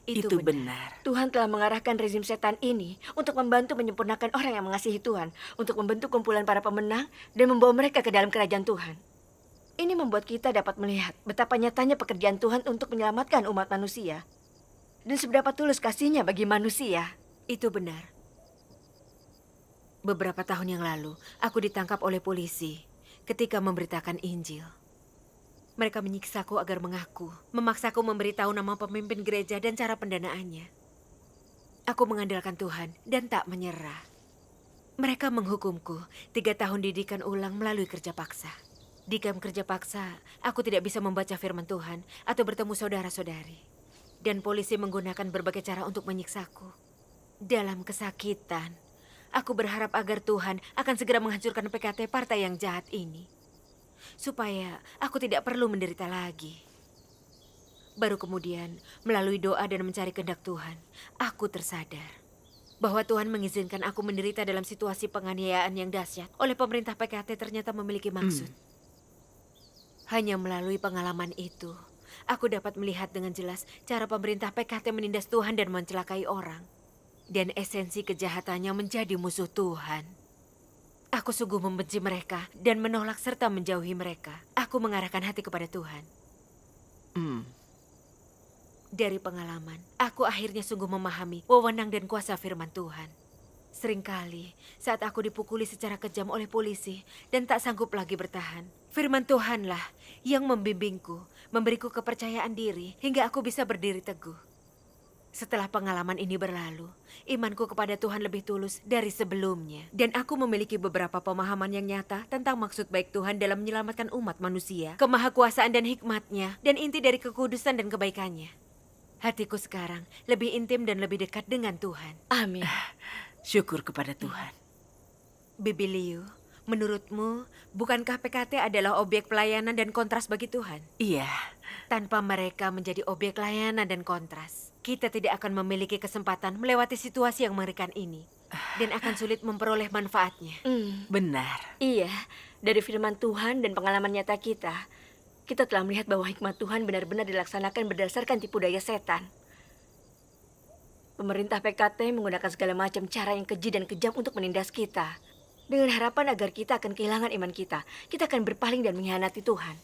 Itu benar. Tuhan telah mengarahkan rezim setan ini untuk membantu menyempurnakan orang yang mengasihi Tuhan, untuk membentuk kumpulan para pemenang dan membawa mereka ke dalam kerajaan Tuhan. Ini membuat kita dapat melihat betapa nyatanya pekerjaan Tuhan untuk menyelamatkan umat manusia dan seberapa tulus kasihnya bagi manusia. Itu benar. Beberapa tahun yang lalu, aku ditangkap oleh polisi ketika memberitakan Injil. Mereka menyiksaku agar mengaku, memaksaku memberitahu nama pemimpin gereja dan cara pendanaannya. Aku mengandalkan Tuhan dan tak menyerah. Mereka menghukumku 3 tahun didikan ulang melalui kerja paksa. Di kamp kerja paksa, aku tidak bisa membaca firman Tuhan atau bertemu saudara-saudari. Dan polisi menggunakan berbagai cara untuk menyiksaku. Dalam kesakitan, aku berharap agar Tuhan akan segera menghancurkan PKT partai yang jahat ini. Supaya aku tidak perlu menderita lagi. Baru kemudian, melalui doa dan mencari kehendak Tuhan, aku tersadar bahwa Tuhan mengizinkan aku menderita dalam situasi penganiayaan yang dahsyat oleh pemerintah PKT ternyata memiliki maksud. Hanya melalui pengalaman itu, aku dapat melihat dengan jelas cara pemerintah PKT menindas Tuhan dan mencelakai orang. Dan esensi kejahatannya menjadi musuh Tuhan. Aku sungguh membenci mereka dan menolak serta menjauhi mereka. Aku mengarahkan hati kepada Tuhan. Dari pengalaman, aku akhirnya sungguh memahami wewenang dan kuasa firman Tuhan. Seringkali saat aku dipukuli secara kejam oleh polisi dan tak sanggup lagi bertahan, firman Tuhanlah yang membimbingku, memberiku kepercayaan diri hingga aku bisa berdiri teguh. Setelah pengalaman ini berlalu, imanku kepada Tuhan lebih tulus dari sebelumnya. Dan aku memiliki beberapa pemahaman yang nyata tentang maksud baik Tuhan dalam menyelamatkan umat manusia, kemahakuasaan dan hikmatnya, dan inti dari kekudusan dan kebaikannya. Hatiku sekarang lebih intim dan lebih dekat dengan Tuhan. Amin. Syukur kepada Tuhan. Bibi Liu, menurutmu, bukankah PKT adalah objek pelayanan dan kontras bagi Tuhan? Iya. Tanpa mereka menjadi objek layanan dan kontras, kita tidak akan memiliki kesempatan melewati situasi yang mengerikan ini. Dan akan sulit memperoleh manfaatnya. Benar. Iya, dari firman Tuhan dan pengalaman nyata kita telah melihat bahwa hikmat Tuhan benar-benar dilaksanakan berdasarkan tipu daya setan. Pemerintah PKT menggunakan segala macam cara yang keji dan kejam untuk menindas kita. Dengan harapan agar kita akan kehilangan iman kita akan berpaling dan mengkhianati Tuhan.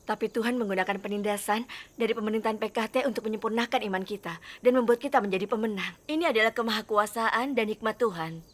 Tapi Tuhan menggunakan penindasan dari pemerintahan PKT untuk menyempurnakan iman kita dan membuat kita menjadi pemenang. Ini adalah kemahakuasaan dan hikmat Tuhan.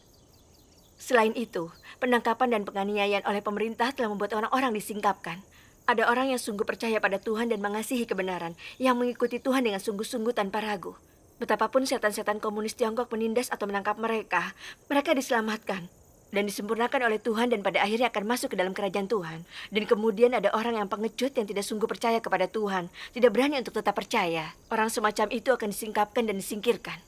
Selain itu, penangkapan dan penganiayaan oleh pemerintah telah membuat orang-orang disingkapkan. Ada orang yang sungguh percaya pada Tuhan dan mengasihi kebenaran, yang mengikuti Tuhan dengan sungguh-sungguh tanpa ragu. Betapapun setan-setan komunis Tiongkok menindas atau menangkap mereka, mereka diselamatkan. dan disempurnakan oleh Tuhan dan pada akhirnya akan masuk ke dalam kerajaan Tuhan. Dan kemudian ada orang yang pengecut yang tidak sungguh percaya kepada Tuhan, tidak berani untuk tetap percaya. Orang semacam itu akan disingkapkan dan disingkirkan.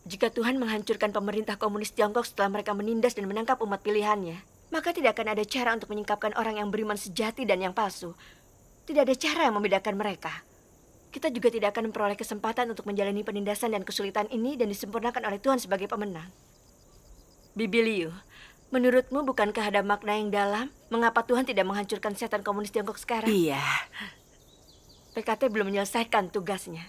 Jika Tuhan menghancurkan pemerintah komunis Tiongkok setelah mereka menindas dan menangkap umat pilihannya, maka tidak akan ada cara untuk menyingkapkan orang yang beriman sejati dan yang palsu. Tidak ada cara yang membedakan mereka. Kita juga tidak akan memperoleh kesempatan untuk menjalani penindasan dan kesulitan ini dan disempurnakan oleh Tuhan sebagai pemenang. Bibi Liu, menurutmu bukankah ada makna yang dalam mengapa Tuhan tidak menghancurkan setan komunis Tiongkok sekarang? Iya, PKT belum menyelesaikan tugasnya.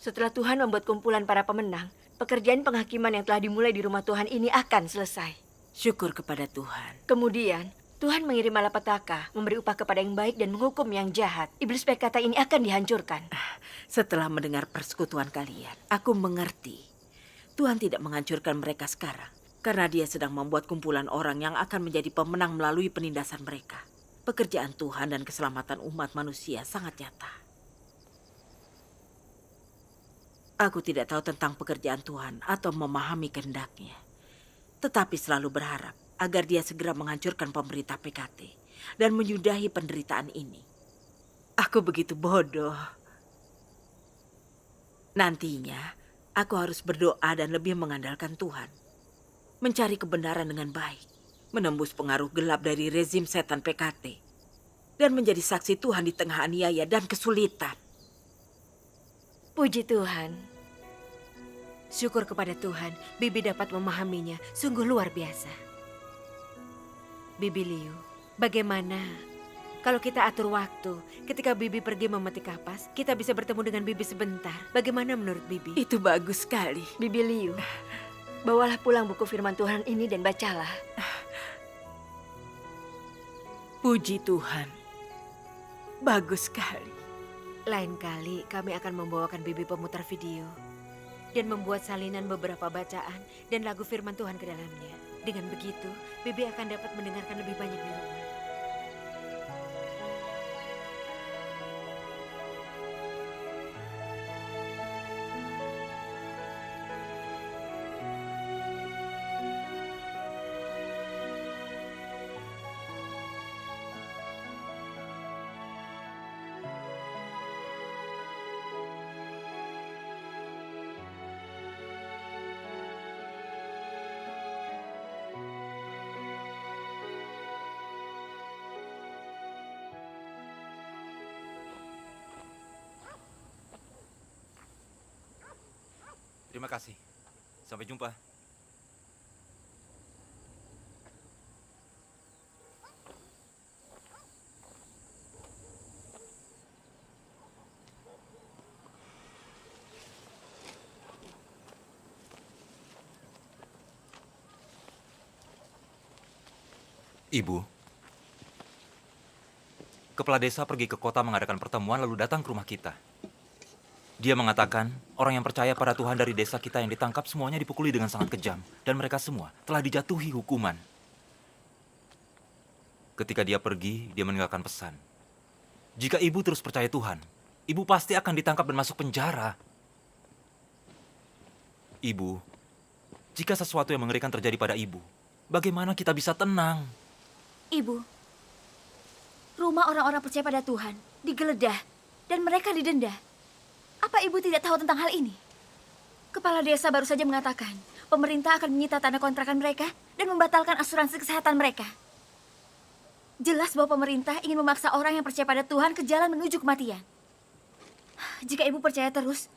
Setelah Tuhan membuat kumpulan para pemenang, pekerjaan penghakiman yang telah dimulai di rumah Tuhan ini akan selesai. syukur kepada Tuhan. Kemudian, Tuhan mengirim malapetaka, memberi upah kepada yang baik dan menghukum yang jahat. Iblis PKT ini akan dihancurkan. Setelah mendengar persekutuan kalian, aku mengerti. Tuhan tidak menghancurkan mereka sekarang. Karena dia sedang membuat kumpulan orang yang akan menjadi pemenang melalui penindasan mereka. Pekerjaan Tuhan dan keselamatan umat manusia sangat nyata. Aku tidak tahu tentang pekerjaan Tuhan atau memahami kehendaknya. Tetapi selalu berharap agar dia segera menghancurkan pemerintah PKT dan menyudahi penderitaan ini. Aku begitu bodoh. Nantinya, aku harus berdoa dan lebih mengandalkan Tuhan. Mencari kebenaran dengan baik, menembus pengaruh gelap dari rezim setan PKT, dan menjadi saksi Tuhan di tengah aniaya dan kesulitan. Puji Tuhan. Syukur kepada Tuhan, Bibi dapat memahaminya. Sungguh luar biasa. Bibi Liu, bagaimana kalau kita atur waktu? Ketika Bibi pergi memetik kapas, kita bisa bertemu dengan Bibi sebentar. Bagaimana menurut Bibi? Itu bagus sekali. Bibi Liu, bawalah pulang buku firman Tuhan ini dan bacalah. Puji Tuhan. Bagus sekali. Lain kali kami akan membawakan Bibi pemutar video dan membuat salinan beberapa bacaan dan lagu firman Tuhan ke dalamnya. Dengan begitu, Bibi akan dapat mendengarkan lebih banyak di rumah. Terima kasih. Sampai jumpa. Ibu, kepala desa pergi ke kota mengadakan pertemuan lalu datang ke rumah kita. Dia mengatakan orang yang percaya pada Tuhan dari desa kita yang ditangkap semuanya dipukuli dengan sangat kejam dan mereka semua telah dijatuhi hukuman. Ketika dia pergi, dia meninggalkan pesan. Jika ibu terus percaya Tuhan, ibu pasti akan ditangkap dan masuk penjara. Ibu, jika sesuatu yang mengerikan terjadi pada ibu, bagaimana kita bisa tenang? Ibu, rumah orang-orang percaya pada Tuhan digeledah dan mereka didenda. Apa ibu tidak tahu tentang hal ini? Kepala desa baru saja mengatakan pemerintah akan menyita tanah kontrakan mereka dan membatalkan asuransi kesehatan mereka. Jelas bahwa pemerintah ingin memaksa orang yang percaya pada Tuhan ke jalan menuju kematian. Jika ibu percaya terus,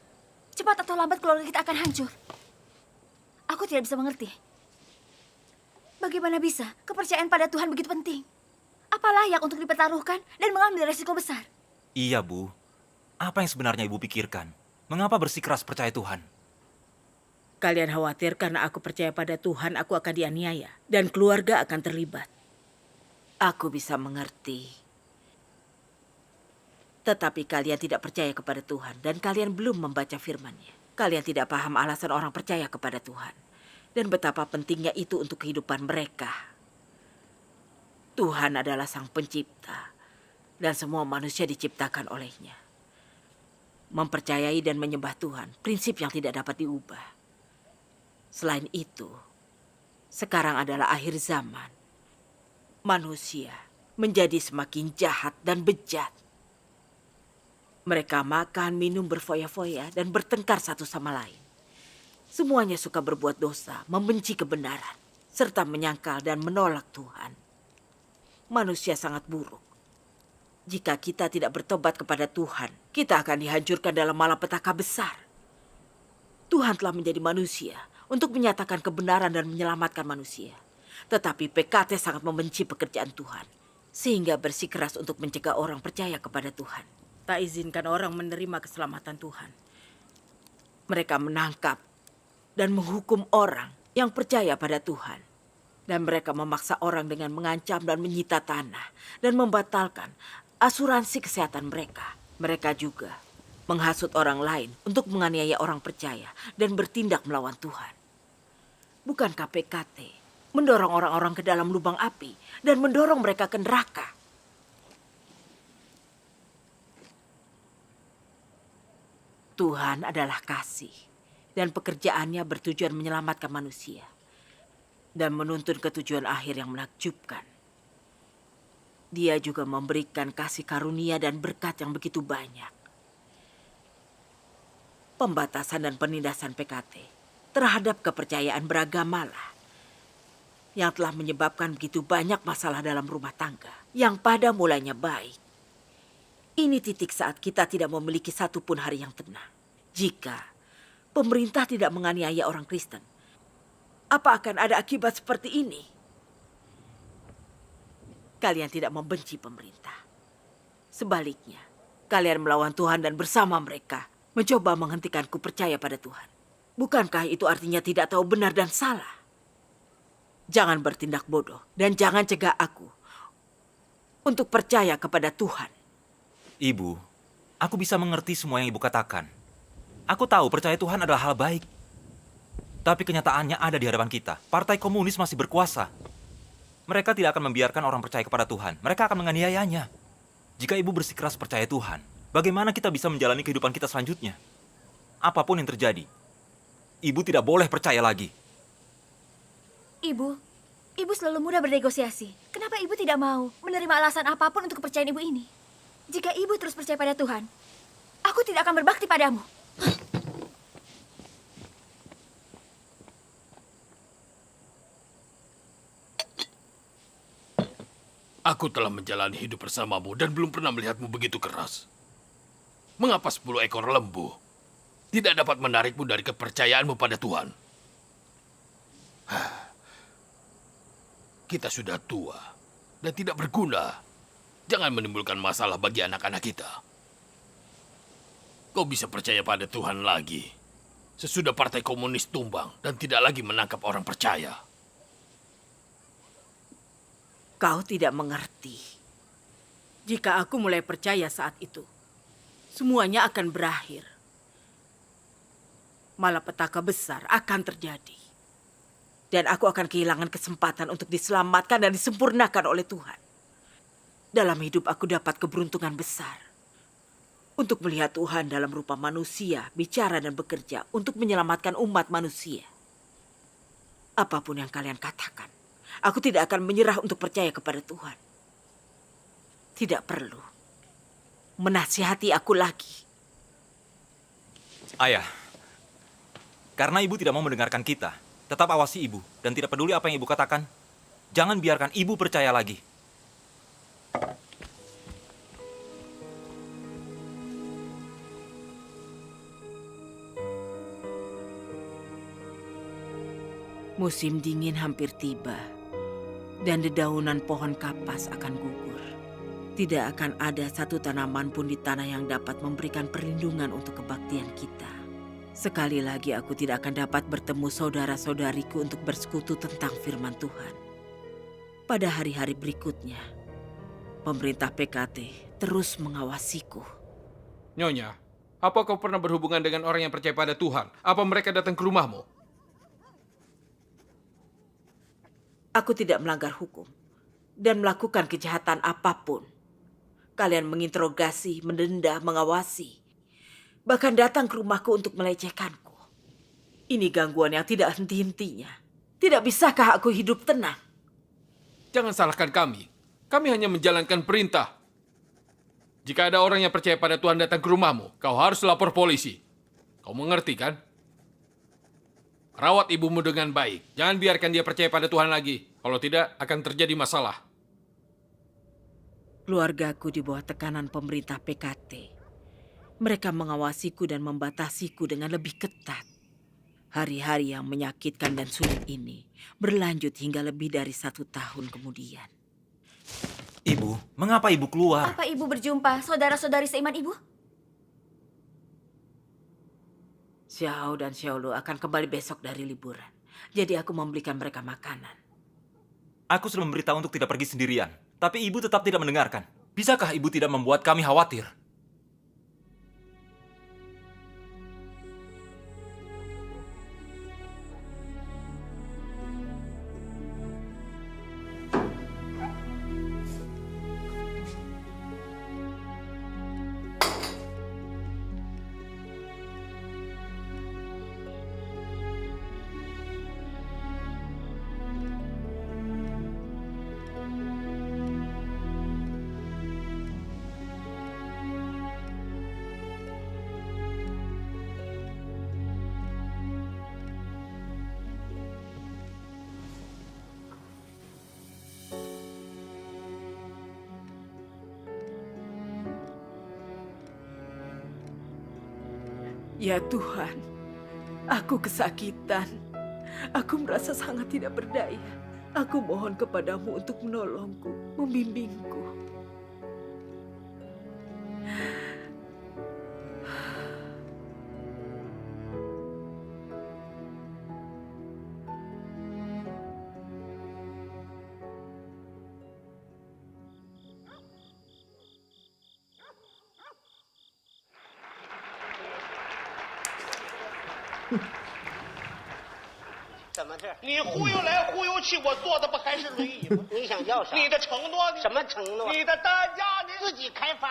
cepat atau lambat keluarga kita akan hancur. Aku tidak bisa mengerti. Bagaimana bisa kepercayaan pada Tuhan begitu penting? Apa layak untuk dipertaruhkan dan mengambil resiko besar? Iya, Bu. Apa yang sebenarnya ibu pikirkan? Mengapa bersikeras percaya Tuhan? Kalian khawatir karena aku percaya pada Tuhan aku akan dianiaya dan keluarga akan terlibat. Aku bisa mengerti. Tetapi kalian tidak percaya kepada Tuhan dan kalian belum membaca firman-Nya. Kalian tidak paham alasan orang percaya kepada Tuhan dan betapa pentingnya itu untuk kehidupan mereka. Tuhan adalah Sang Pencipta dan semua manusia diciptakan oleh-Nya. Mempercayai dan menyembah Tuhan, prinsip yang tidak dapat diubah. Selain itu, Sekarang adalah akhir zaman. Manusia menjadi semakin jahat dan bejat. Mereka makan, minum, berfoya-foya, dan bertengkar satu sama lain. Semuanya suka berbuat dosa, membenci kebenaran, serta menyangkal dan menolak Tuhan. Manusia sangat buruk. Jika kita tidak bertobat kepada Tuhan, kita akan dihancurkan dalam malapetaka besar. Tuhan telah menjadi manusia untuk menyatakan kebenaran dan menyelamatkan manusia. Tetapi PKT sangat membenci pekerjaan Tuhan, sehingga bersikeras untuk mencegah orang percaya kepada Tuhan. Tak izinkan orang menerima keselamatan Tuhan. Mereka menangkap dan menghukum orang yang percaya pada Tuhan. Dan mereka memaksa orang dengan mengancam dan menyita tanah dan membatalkan asuransi kesehatan mereka. Mereka juga menghasut orang lain untuk menganiaya orang percaya dan bertindak melawan Tuhan. Bukankah PKT mendorong orang-orang ke dalam lubang api dan mendorong mereka ke neraka? Tuhan adalah kasih dan pekerjaannya bertujuan menyelamatkan manusia dan menuntun ke tujuan akhir yang menakjubkan. Dia juga memberikan kasih karunia dan berkat yang begitu banyak. Pembatasan dan penindasan PKT terhadap kepercayaan beragamalah yang telah menyebabkan begitu banyak masalah dalam rumah tangga yang pada mulanya baik. Ini titik saat kita tidak memiliki satupun hari yang tenang. Jika pemerintah tidak menganiaya orang Kristen, apa akan ada akibat seperti ini? Kalian tidak membenci pemerintah. Sebaliknya, kalian melawan Tuhan dan bersama mereka mencoba menghentikanku percaya pada Tuhan. Bukankah itu artinya tidak tahu benar dan salah? Jangan bertindak bodoh dan jangan cegah aku untuk percaya kepada Tuhan. Ibu, aku bisa mengerti semua yang Ibu katakan. Aku tahu percaya Tuhan adalah hal baik. Tapi kenyataannya ada di hadapan kita. Partai Komunis masih berkuasa. Mereka tidak akan membiarkan orang percaya kepada Tuhan. Mereka akan menganiayanya. Jika Ibu bersikeras percaya Tuhan, bagaimana kita bisa menjalani kehidupan kita selanjutnya? Apapun yang terjadi, Ibu tidak boleh percaya lagi. Ibu selalu mudah bernegosiasi. Kenapa Ibu tidak mau menerima alasan apapun untuk kepercayaan Ibu ini? Jika Ibu terus percaya pada Tuhan, aku tidak akan berbakti padamu. Aku telah menjalani hidup bersamamu dan belum pernah melihatmu begitu keras. Mengapa 10 ekor lembu tidak dapat menarikmu dari kepercayaanmu pada Tuhan? Kita sudah tua dan tidak berguna. Jangan menimbulkan masalah bagi anak-anak kita. Kau bisa percaya pada Tuhan lagi sesudah Partai Komunis tumbang dan tidak lagi menangkap orang percaya. Kau tidak mengerti. Jika aku mulai percaya saat itu, semuanya akan berakhir. Malapetaka besar akan terjadi. Dan aku akan kehilangan kesempatan untuk diselamatkan dan disempurnakan oleh Tuhan. Dalam hidup aku dapat keberuntungan besar. Untuk melihat Tuhan dalam rupa manusia, bicara dan bekerja untuk menyelamatkan umat manusia. Apapun yang kalian katakan, aku tidak akan menyerah untuk percaya kepada Tuhan. Tidak perlu menasihati aku lagi. Ayah, karena Ibu tidak mau mendengarkan kita, tetap awasi Ibu dan tidak peduli apa yang Ibu katakan. Jangan biarkan Ibu percaya lagi. Musim dingin hampir tiba, dan dedaunan pohon kapas akan gugur. Tidak akan ada satu tanaman pun di tanah yang dapat memberikan perlindungan untuk kebaktian kita. Sekali lagi aku tidak akan dapat bertemu saudara-saudariku untuk bersekutu tentang firman Tuhan. Pada hari-hari berikutnya, pemerintah PKT terus mengawasiku. Nyonya, apa kau pernah berhubungan dengan orang yang percaya pada Tuhan? Apa mereka datang ke rumahmu? Aku tidak melanggar hukum dan melakukan kejahatan apapun. Kalian menginterogasi, mendenda, mengawasi, bahkan datang ke rumahku untuk melecehkanku. Ini gangguan yang tidak henti-hentinya. Tidak bisakah aku hidup tenang? Jangan salahkan kami. Kami hanya menjalankan perintah. Jika ada orang yang percaya pada Tuhan datang ke rumahmu, kau harus lapor polisi. Kau mengerti kan? Rawat ibumu dengan baik. Jangan biarkan dia percaya pada Tuhan lagi. Kalau tidak, akan terjadi masalah. Keluargaku di bawah tekanan pemerintah PKT. Mereka mengawasiku dan membatasiku dengan lebih ketat. Hari-hari yang menyakitkan dan sulit ini berlanjut hingga lebih dari 1 tahun kemudian. Ibu, mengapa ibu keluar? Apa ibu berjumpa saudara-saudari seiman ibu? Xiao dan Xiaolu akan kembali besok dari liburan. Jadi aku membelikan mereka makanan. Aku sudah memberitahu untuk tidak pergi sendirian, tapi ibu tetap tidak mendengarkan. Bisakah ibu tidak membuat kami khawatir? Ya Tuhan, aku kesakitan. Aku merasa sangat tidak berdaya. Aku mohon kepadamu untuk menolongku, membimbingku.怎么是？你忽悠来忽悠去，我坐的不还是轮椅吗？你想要啥？你的承诺呢？什么承诺？你的单价呢？自己开发。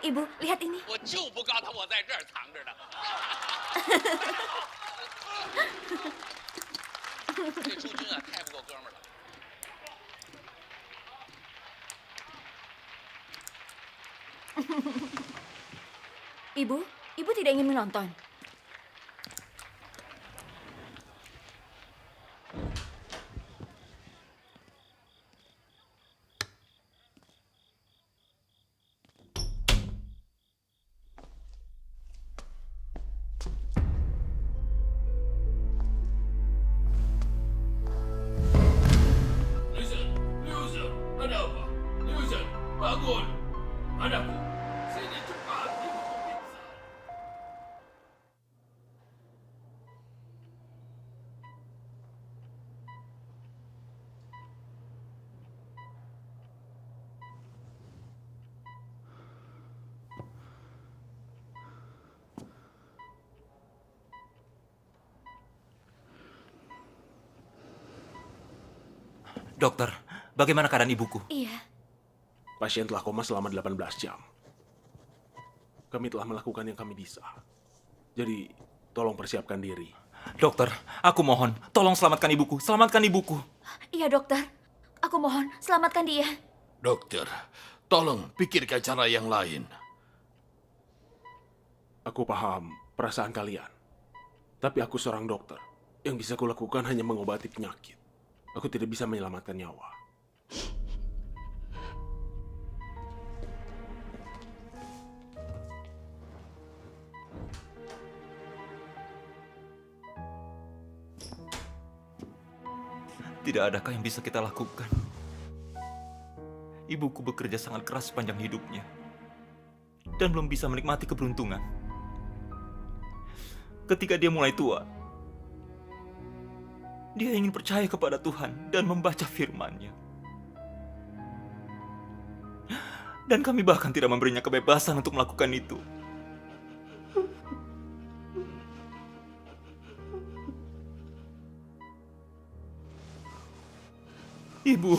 Ibu, lihat ini. 我就不告诉我在这儿藏着呢。这朱军啊，太不够哥们儿了。 Ibu tidak ingin menonton. Liusen, ada apa? Liusen, bangun. Anakku, sini cepat. Ibu mau pingsan. Dokter, bagaimana keadaan ibuku? Iya. Pasien telah koma selama 18 jam. Kami telah melakukan yang kami bisa. Jadi, tolong persiapkan diri. Dokter, aku mohon, tolong selamatkan ibuku. Selamatkan ibuku. Iya, dokter. Aku mohon, selamatkan dia. Dokter, tolong pikirkan cara yang lain. Aku paham perasaan kalian. Tapi aku seorang dokter. Yang bisa kulakukan hanya mengobati penyakit. Aku tidak bisa menyelamatkan nyawa. Tidak adakah yang bisa kita lakukan? Ibuku bekerja sangat keras sepanjang hidupnya. Dan belum bisa menikmati keberuntungan. Ketika dia mulai tua, dia ingin percaya kepada Tuhan dan membaca firman-Nya. Dan kami bahkan tidak memberinya kebebasan untuk melakukan itu. Ibu,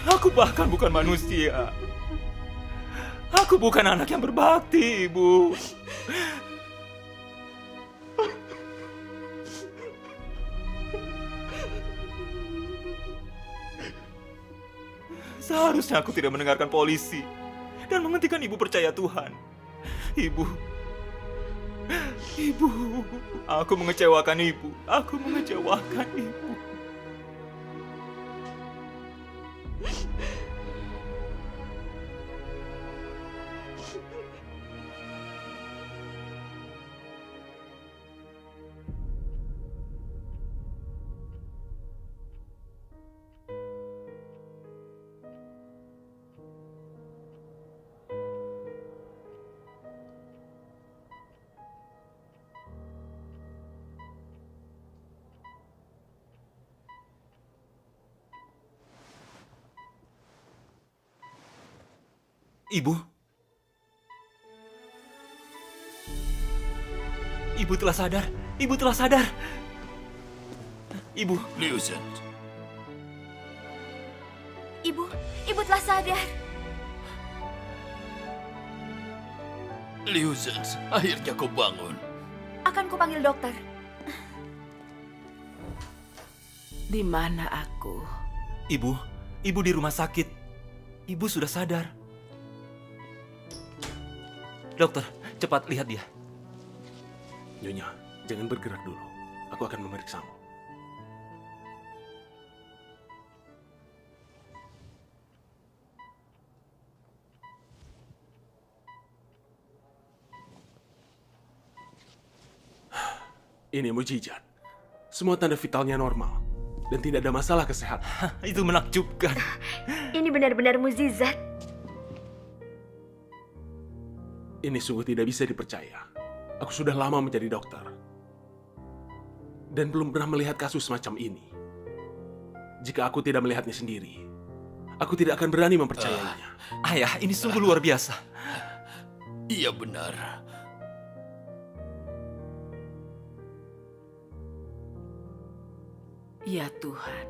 aku bahkan bukan manusia. Aku bukan anak yang berbakti, Ibu. Seharusnya aku tidak mendengarkan polisi dan menghentikan Ibu percaya Tuhan. Ibu, aku mengecewakan Ibu. Aku mengecewakan Ibu. Ibu telah sadar. Ibu telah sadar. Ibu. Liuzhen, Ibu telah sadar. Liuzhen, akhirnya kau bangun. Akan kupanggil dokter. Di mana aku? Ibu di rumah sakit. Ibu sudah sadar. Dokter, cepat lihat dia. Nyonya, jangan bergerak dulu. Aku akan memeriksamu. Ini mujizat. Semua tanda vitalnya normal. Dan tidak ada masalah kesehatan. Itu menakjubkan. Ini benar-benar mukjizat. Ini sungguh tidak bisa dipercaya. Aku sudah lama menjadi dokter. Dan belum pernah melihat kasus semacam ini. Jika aku tidak melihatnya sendiri, aku tidak akan berani mempercayainya. Ayah, ini sungguh luar biasa. Iya benar. Ya Tuhan,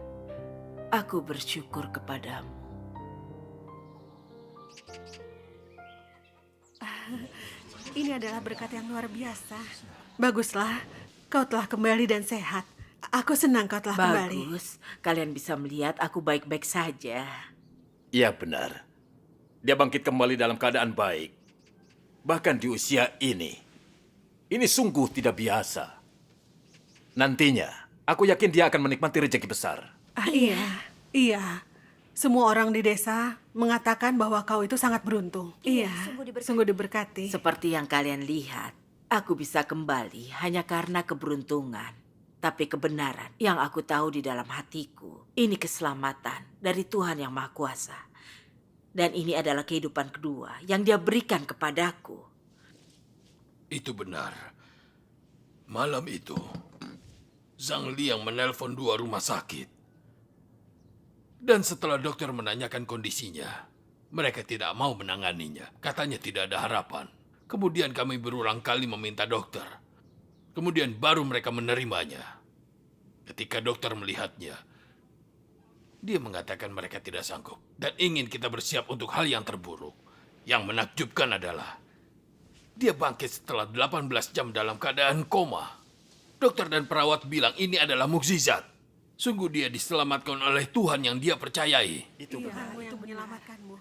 aku bersyukur kepadamu. Ini adalah berkat yang luar biasa. Baguslah, kau telah kembali dan sehat. Aku senang kau telah kembali. Bagus, kalian bisa melihat aku baik-baik saja. Iya benar. Dia bangkit kembali dalam keadaan baik. Bahkan di usia ini. Ini sungguh tidak biasa. Nantinya, aku yakin dia akan menikmati rezeki besar. Iya. Semua orang di desa mengatakan bahwa kau itu sangat beruntung. Iya, sungguh diberkati. Seperti yang kalian lihat, aku bisa kembali hanya karena keberuntungan. Tapi kebenaran yang aku tahu di dalam hatiku, ini keselamatan dari Tuhan Yang Maha Kuasa. Dan ini adalah kehidupan kedua yang Dia berikan kepadaku. Itu benar. Malam itu, Zhang Liang menelpon 2 rumah sakit. Dan setelah dokter menanyakan kondisinya, mereka tidak mau menanganinya. Katanya tidak ada harapan. Kemudian kami berulang kali meminta dokter. Kemudian baru mereka menerimanya. Ketika dokter melihatnya, dia mengatakan mereka tidak sanggup dan ingin kita bersiap untuk hal yang terburuk. Yang menakjubkan adalah dia bangkit setelah 18 jam dalam keadaan koma. Dokter dan perawat bilang ini adalah mukjizat. Sungguh dia diselamatkan oleh Tuhan yang dia percayai. Itu yang menyelamatkanmu.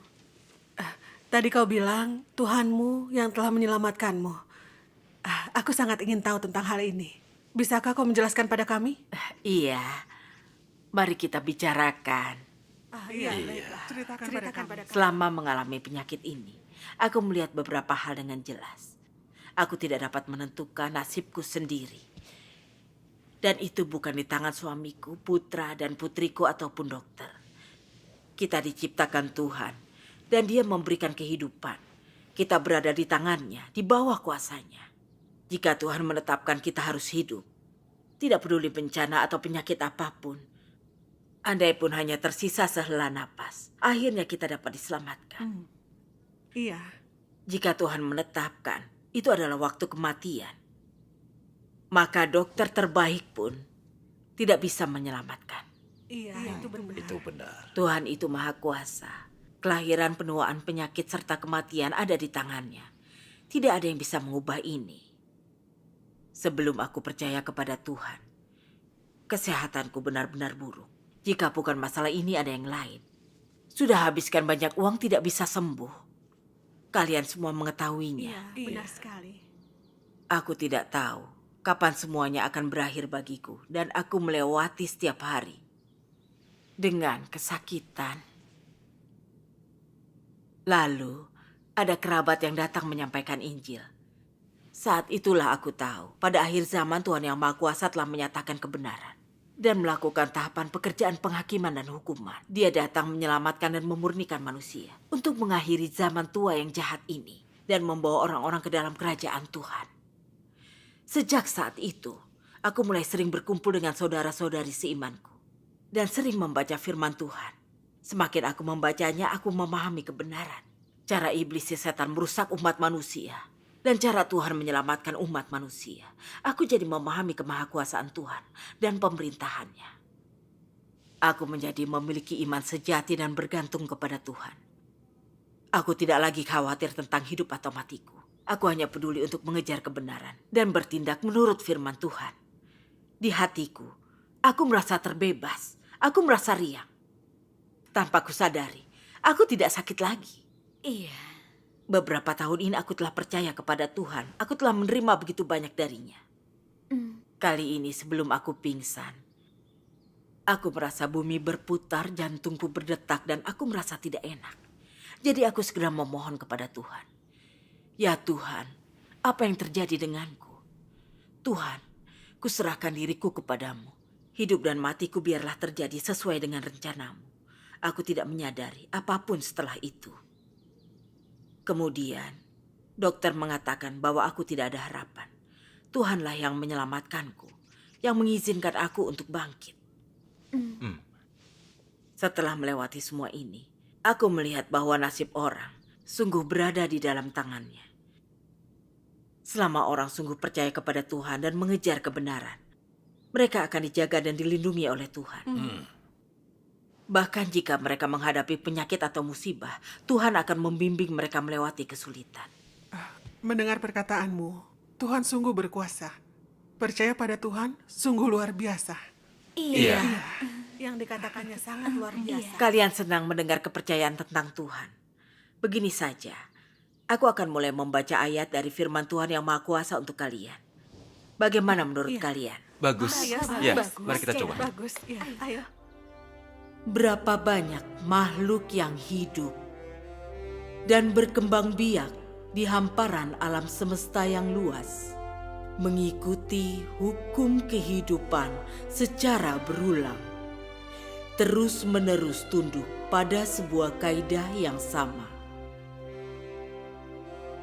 Tadi kau bilang Tuhanmu yang telah menyelamatkanmu. Aku sangat ingin tahu tentang hal ini. Bisakah kau menjelaskan pada kami? Iya, mari kita bicarakan. Iya. Ceritakan pada kami. Selama mengalami penyakit ini, aku melihat beberapa hal dengan jelas. Aku tidak dapat menentukan nasibku sendiri. Dan itu bukan di tangan suamiku, putra dan putriku ataupun dokter. Kita diciptakan Tuhan dan Dia memberikan kehidupan. Kita berada di tangannya, di bawah kuasanya. Jika Tuhan menetapkan kita harus hidup, tidak peduli bencana atau penyakit apapun, andai pun hanya tersisa sehela napas, akhirnya kita dapat diselamatkan. Iya. Jika Tuhan menetapkan, itu adalah waktu kematian. Maka dokter terbaik pun tidak bisa menyelamatkan. Iya, itu benar. Itu benar. Tuhan itu Maha Kuasa. Kelahiran, penuaan, penyakit, serta kematian ada di tangannya. Tidak ada yang bisa mengubah ini. Sebelum aku percaya kepada Tuhan, kesehatanku benar-benar buruk. Jika bukan masalah ini, ada yang lain. Sudah habiskan banyak uang, tidak bisa sembuh. Kalian semua mengetahuinya. Iya, benar sekali. Aku tidak tahu kapan semuanya akan berakhir bagiku, dan aku melewati setiap hari dengan kesakitan. Lalu, ada kerabat yang datang menyampaikan Injil. Saat itulah aku tahu, pada akhir zaman Tuhan Yang Maha Kuasa telah menyatakan kebenaran dan melakukan tahapan pekerjaan penghakiman dan hukuman. Dia datang menyelamatkan dan memurnikan manusia untuk mengakhiri zaman tua yang jahat ini dan membawa orang-orang ke dalam kerajaan Tuhan. Sejak saat itu, aku mulai sering berkumpul dengan saudara-saudari seimanku dan sering membaca firman Tuhan. Semakin aku membacanya, aku memahami kebenaran. Cara iblis si setan merusak umat manusia dan cara Tuhan menyelamatkan umat manusia. Aku jadi memahami kemahakuasaan Tuhan dan pemerintahannya. Aku menjadi memiliki iman sejati dan bergantung kepada Tuhan. Aku tidak lagi khawatir tentang hidup atau matiku. Aku hanya peduli untuk mengejar kebenaran dan bertindak menurut firman Tuhan. Di hatiku, aku merasa terbebas. Aku merasa riang. Tanpa kusadari, aku tidak sakit lagi. Iya. Beberapa tahun ini aku telah percaya kepada Tuhan. Aku telah menerima begitu banyak darinya. Kali ini sebelum aku pingsan, aku merasa bumi berputar, jantungku berdetak, dan aku merasa tidak enak. Jadi aku segera memohon kepada Tuhan. Ya Tuhan, apa yang terjadi denganku? Tuhan, kuserahkan diriku kepadamu. Hidup dan matiku biarlah terjadi sesuai dengan rencanamu. Aku tidak menyadari apapun setelah itu. Kemudian, dokter mengatakan bahwa aku tidak ada harapan. Tuhanlah yang menyelamatkanku, yang mengizinkan aku untuk bangkit. Setelah melewati semua ini, aku melihat bahwa nasib orang sungguh berada di dalam tangannya. Selama orang sungguh percaya kepada Tuhan dan mengejar kebenaran, mereka akan dijaga dan dilindungi oleh Tuhan. Bahkan jika mereka menghadapi penyakit atau musibah, Tuhan akan membimbing mereka melewati kesulitan. Mendengar perkataanmu, Tuhan sungguh berkuasa. Percaya pada Tuhan sungguh luar biasa. Iya. Yang dikatakannya sangat luar biasa. Kalian senang mendengar kepercayaan tentang Tuhan. Begini saja, aku akan mulai membaca ayat dari firman Tuhan yang Maha Kuasa untuk kalian. Bagaimana menurut kalian? Bagus. Ya, mari kita coba. Bagus, ya, ayo. Berapa banyak makhluk yang hidup dan berkembang biak di hamparan alam semesta yang luas, mengikuti hukum kehidupan secara berulang, terus-menerus tunduk pada sebuah kaidah yang sama.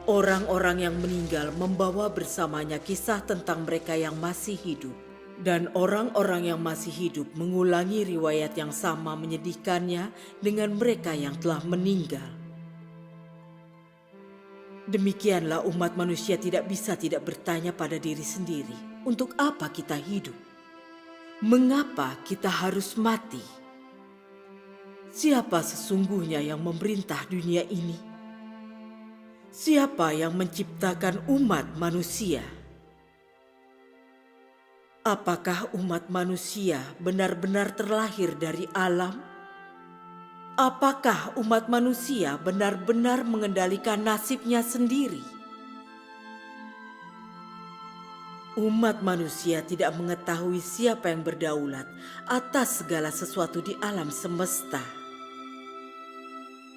Orang-orang yang meninggal membawa bersamanya kisah tentang mereka yang masih hidup. Dan orang-orang yang masih hidup mengulangi riwayat yang sama menyedihkannya dengan mereka yang telah meninggal. Demikianlah umat manusia tidak bisa tidak bertanya pada diri sendiri, untuk apa kita hidup? Mengapa kita harus mati? Siapa sesungguhnya yang memerintah dunia ini? Siapa yang menciptakan umat manusia? Apakah umat manusia benar-benar terlahir dari alam? Apakah umat manusia benar-benar mengendalikan nasibnya sendiri? Umat manusia tidak mengetahui siapa yang berdaulat atas segala sesuatu di alam semesta.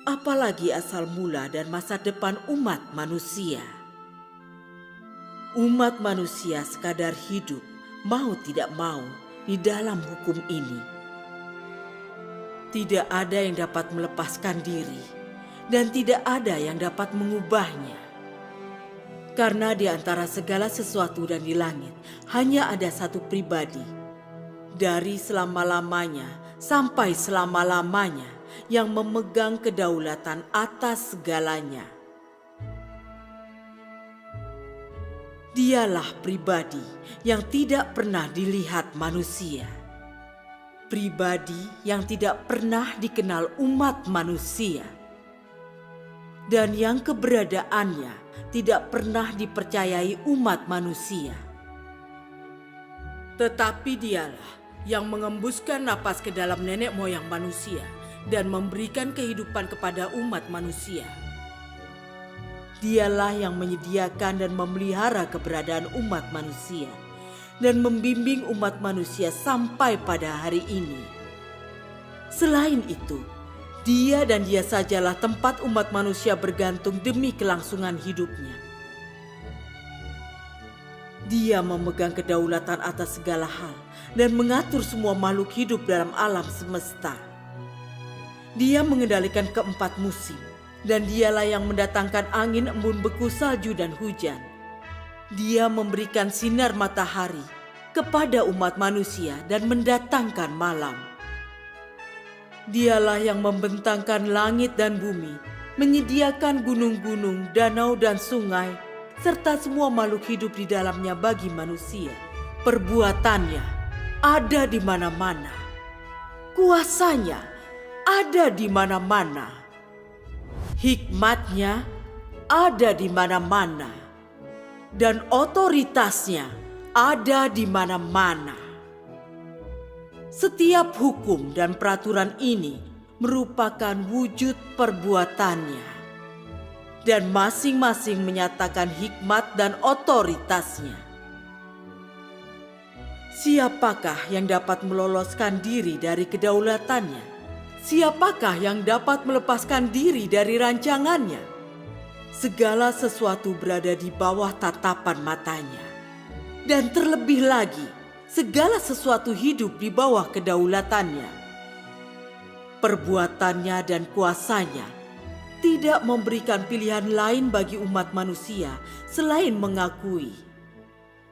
Apalagi asal mula dan masa depan umat manusia. Umat manusia sekadar hidup, mau tidak mau, di dalam hukum ini. Tidak ada yang dapat melepaskan diri, dan tidak ada yang dapat mengubahnya. Karena di antara segala sesuatu dan di langit, hanya ada satu pribadi. Dari selama-lamanya sampai selama-lamanya, yang memegang kedaulatan atas segalanya. Dialah pribadi yang tidak pernah dilihat manusia. Pribadi yang tidak pernah dikenal umat manusia. dan yang keberadaannya tidak pernah dipercayai umat manusia. Tetapi dialah yang mengembuskan napas ke dalam nenek moyang manusia dan memberikan kehidupan kepada umat manusia. Dialah yang menyediakan dan memelihara keberadaan umat manusia dan membimbing umat manusia sampai pada hari ini. Selain itu, Dia dan Dia sajalah tempat umat manusia bergantung demi kelangsungan hidupnya. Dia memegang kedaulatan atas segala hal dan mengatur semua makhluk hidup dalam alam semesta. Dia mengendalikan keempat musim, dan Dialah yang mendatangkan angin, embun, beku, salju, dan hujan. Dia memberikan sinar matahari kepada umat manusia dan mendatangkan malam. Dialah yang membentangkan langit dan bumi, menyediakan gunung-gunung, danau dan sungai, serta semua makhluk hidup di dalamnya bagi manusia. Perbuatannya ada di mana-mana. Kuasanya ada di mana-mana. Hikmatnya ada di mana-mana. Dan otoritasnya ada di mana-mana. Setiap hukum dan peraturan ini merupakan wujud perbuatannya. Dan masing-masing menyatakan hikmat dan otoritasnya. Siapakah yang dapat meloloskan diri dari kedaulatannya? Siapakah yang dapat melepaskan diri dari rancangannya? Segala sesuatu berada di bawah tatapan matanya. Dan terlebih lagi, segala sesuatu hidup di bawah kedaulatannya. Perbuatannya dan kuasanya tidak memberikan pilihan lain bagi umat manusia selain mengakui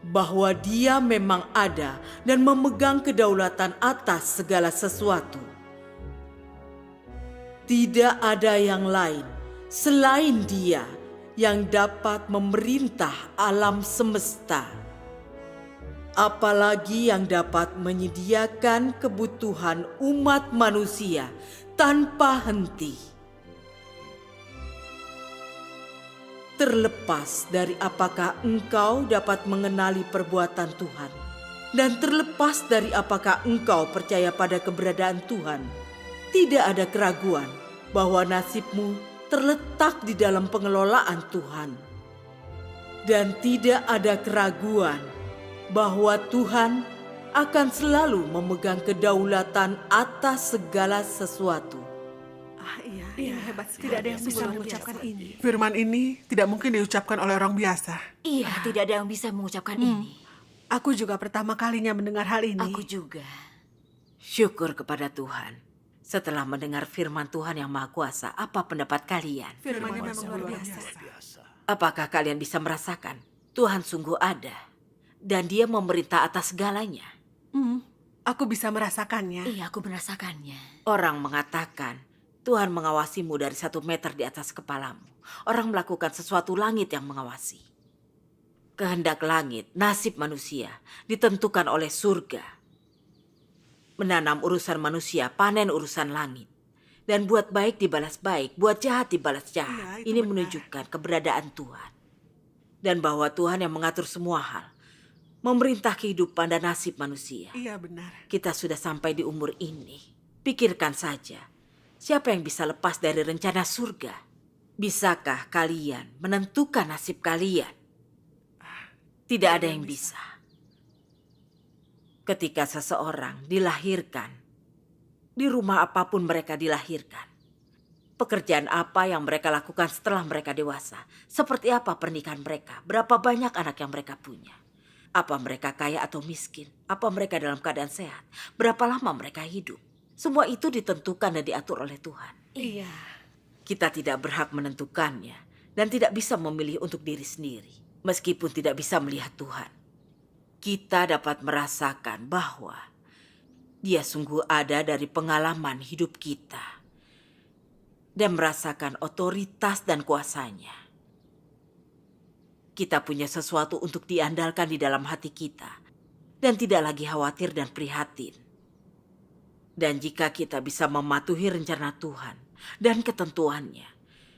bahwa Dia memang ada dan memegang kedaulatan atas segala sesuatu. Tidak ada yang lain selain Dia yang dapat memerintah alam semesta. Apalagi yang dapat menyediakan kebutuhan umat manusia tanpa henti. Terlepas dari apakah engkau dapat mengenali perbuatan Tuhan, dan terlepas dari apakah engkau percaya pada keberadaan Tuhan, tidak ada keraguan bahwa nasibmu terletak di dalam pengelolaan Tuhan. Dan tidak ada keraguan bahwa Tuhan akan selalu memegang kedaulatan atas segala sesuatu. Iya, hebat. Tidak ada yang bisa mengucapkan ini. Firman ini tidak mungkin diucapkan oleh orang biasa. Iya, tidak ada yang bisa mengucapkan ini. Aku juga pertama kalinya mendengar hal ini. Aku juga. Syukur kepada Tuhan. Setelah mendengar firman Tuhan yang Maha Kuasa, apa pendapat kalian? Firman-Nya memang luar biasa. Apakah kalian bisa merasakan Tuhan sungguh ada dan Dia memerintah atas segalanya? Aku bisa merasakannya. Iya, aku merasakannya. Orang mengatakan Tuhan mengawasimu dari 1 meter di atas kepalamu. Orang melakukan sesuatu langit yang mengawasi. Kehendak langit, nasib manusia ditentukan oleh surga. Menanam urusan manusia, panen urusan langit. Dan buat baik dibalas baik, buat jahat dibalas jahat. Iya, itu Ini benar. menunjukkan keberadaan Tuhan. Dan bahwa Tuhan yang mengatur semua hal, memerintah kehidupan dan nasib manusia. Iya, benar. Kita sudah sampai di umur ini. Pikirkan saja, siapa yang bisa lepas dari rencana surga? Bisakah kalian menentukan nasib kalian? Tidak ada yang bisa. Ketika seseorang dilahirkan, di rumah apapun mereka dilahirkan, pekerjaan apa yang mereka lakukan setelah mereka dewasa, seperti apa pernikahan mereka, berapa banyak anak yang mereka punya, apa mereka kaya atau miskin, apa mereka dalam keadaan sehat, berapa lama mereka hidup. Semua itu ditentukan dan diatur oleh Tuhan. Iya. Kita tidak berhak menentukannya dan tidak bisa memilih untuk diri sendiri. Meskipun tidak bisa melihat Tuhan, kita dapat merasakan bahwa Dia sungguh ada dari pengalaman hidup kita dan merasakan otoritas dan kuasanya. Kita punya sesuatu untuk diandalkan di dalam hati kita dan tidak lagi khawatir dan prihatin. Dan jika kita bisa mematuhi rencana Tuhan dan ketentuannya,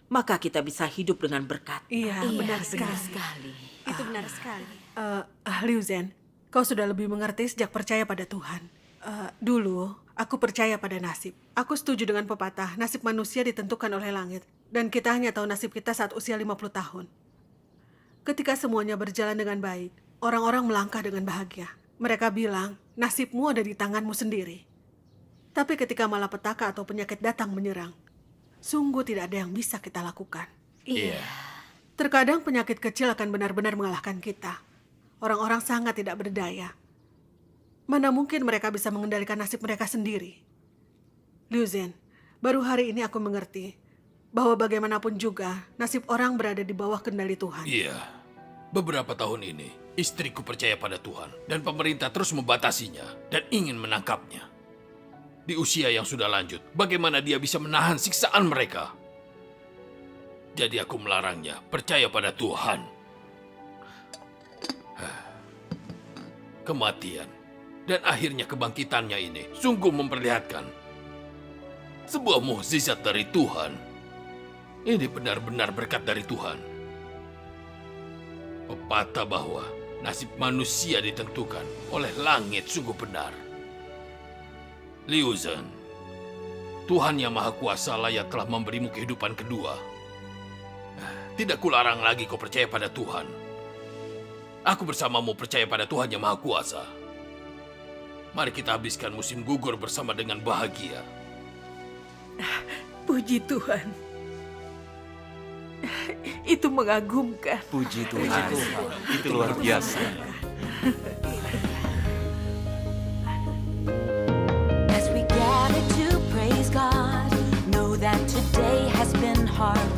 maka kita bisa hidup dengan berkat. Iya, benar sekali. Itu benar sekali. Liu Zhen, kau sudah lebih mengerti sejak percaya pada Tuhan. Dulu, aku percaya pada nasib. Aku setuju dengan pepatah, nasib manusia ditentukan oleh langit. Dan kita hanya tahu nasib kita saat usia 50 tahun. Ketika semuanya berjalan dengan baik, orang-orang melangkah dengan bahagia. Mereka bilang, nasibmu ada di tanganmu sendiri. Tapi ketika malapetaka atau penyakit datang menyerang, sungguh tidak ada yang bisa kita lakukan. Iya. Terkadang penyakit kecil akan benar-benar mengalahkan kita. Orang-orang sangat tidak berdaya. Mana mungkin mereka bisa mengendalikan nasib mereka sendiri? Liu Zhen, baru hari ini aku mengerti bahwa bagaimanapun juga nasib orang berada di bawah kendali Tuhan. Iya. Beberapa tahun ini, istriku percaya pada Tuhan dan pemerintah terus membatasinya dan ingin menangkapnya. Di usia yang sudah lanjut, bagaimana dia bisa menahan siksaan mereka? Jadi aku melarangnya percaya pada Tuhan. Kematian dan akhirnya kebangkitannya ini sungguh memperlihatkan sebuah mukjizat dari Tuhan. Ini benar-benar berkat dari Tuhan. Pepatah bahwa nasib manusia ditentukan oleh langit sungguh benar. Liu Zhen, Tuhan yang Maha Kuasa lah yang telah memberimu kehidupan kedua. Tidak kularang lagi kau percaya pada Tuhan. Aku bersamamu percaya pada Tuhan yang Maha Kuasa. Mari kita habiskan musim gugur bersama dengan bahagia. Puji Tuhan. Itu mengagumkan. Puji Tuhan. Itu luar biasa. As we gather to praise God, know that today has been hard.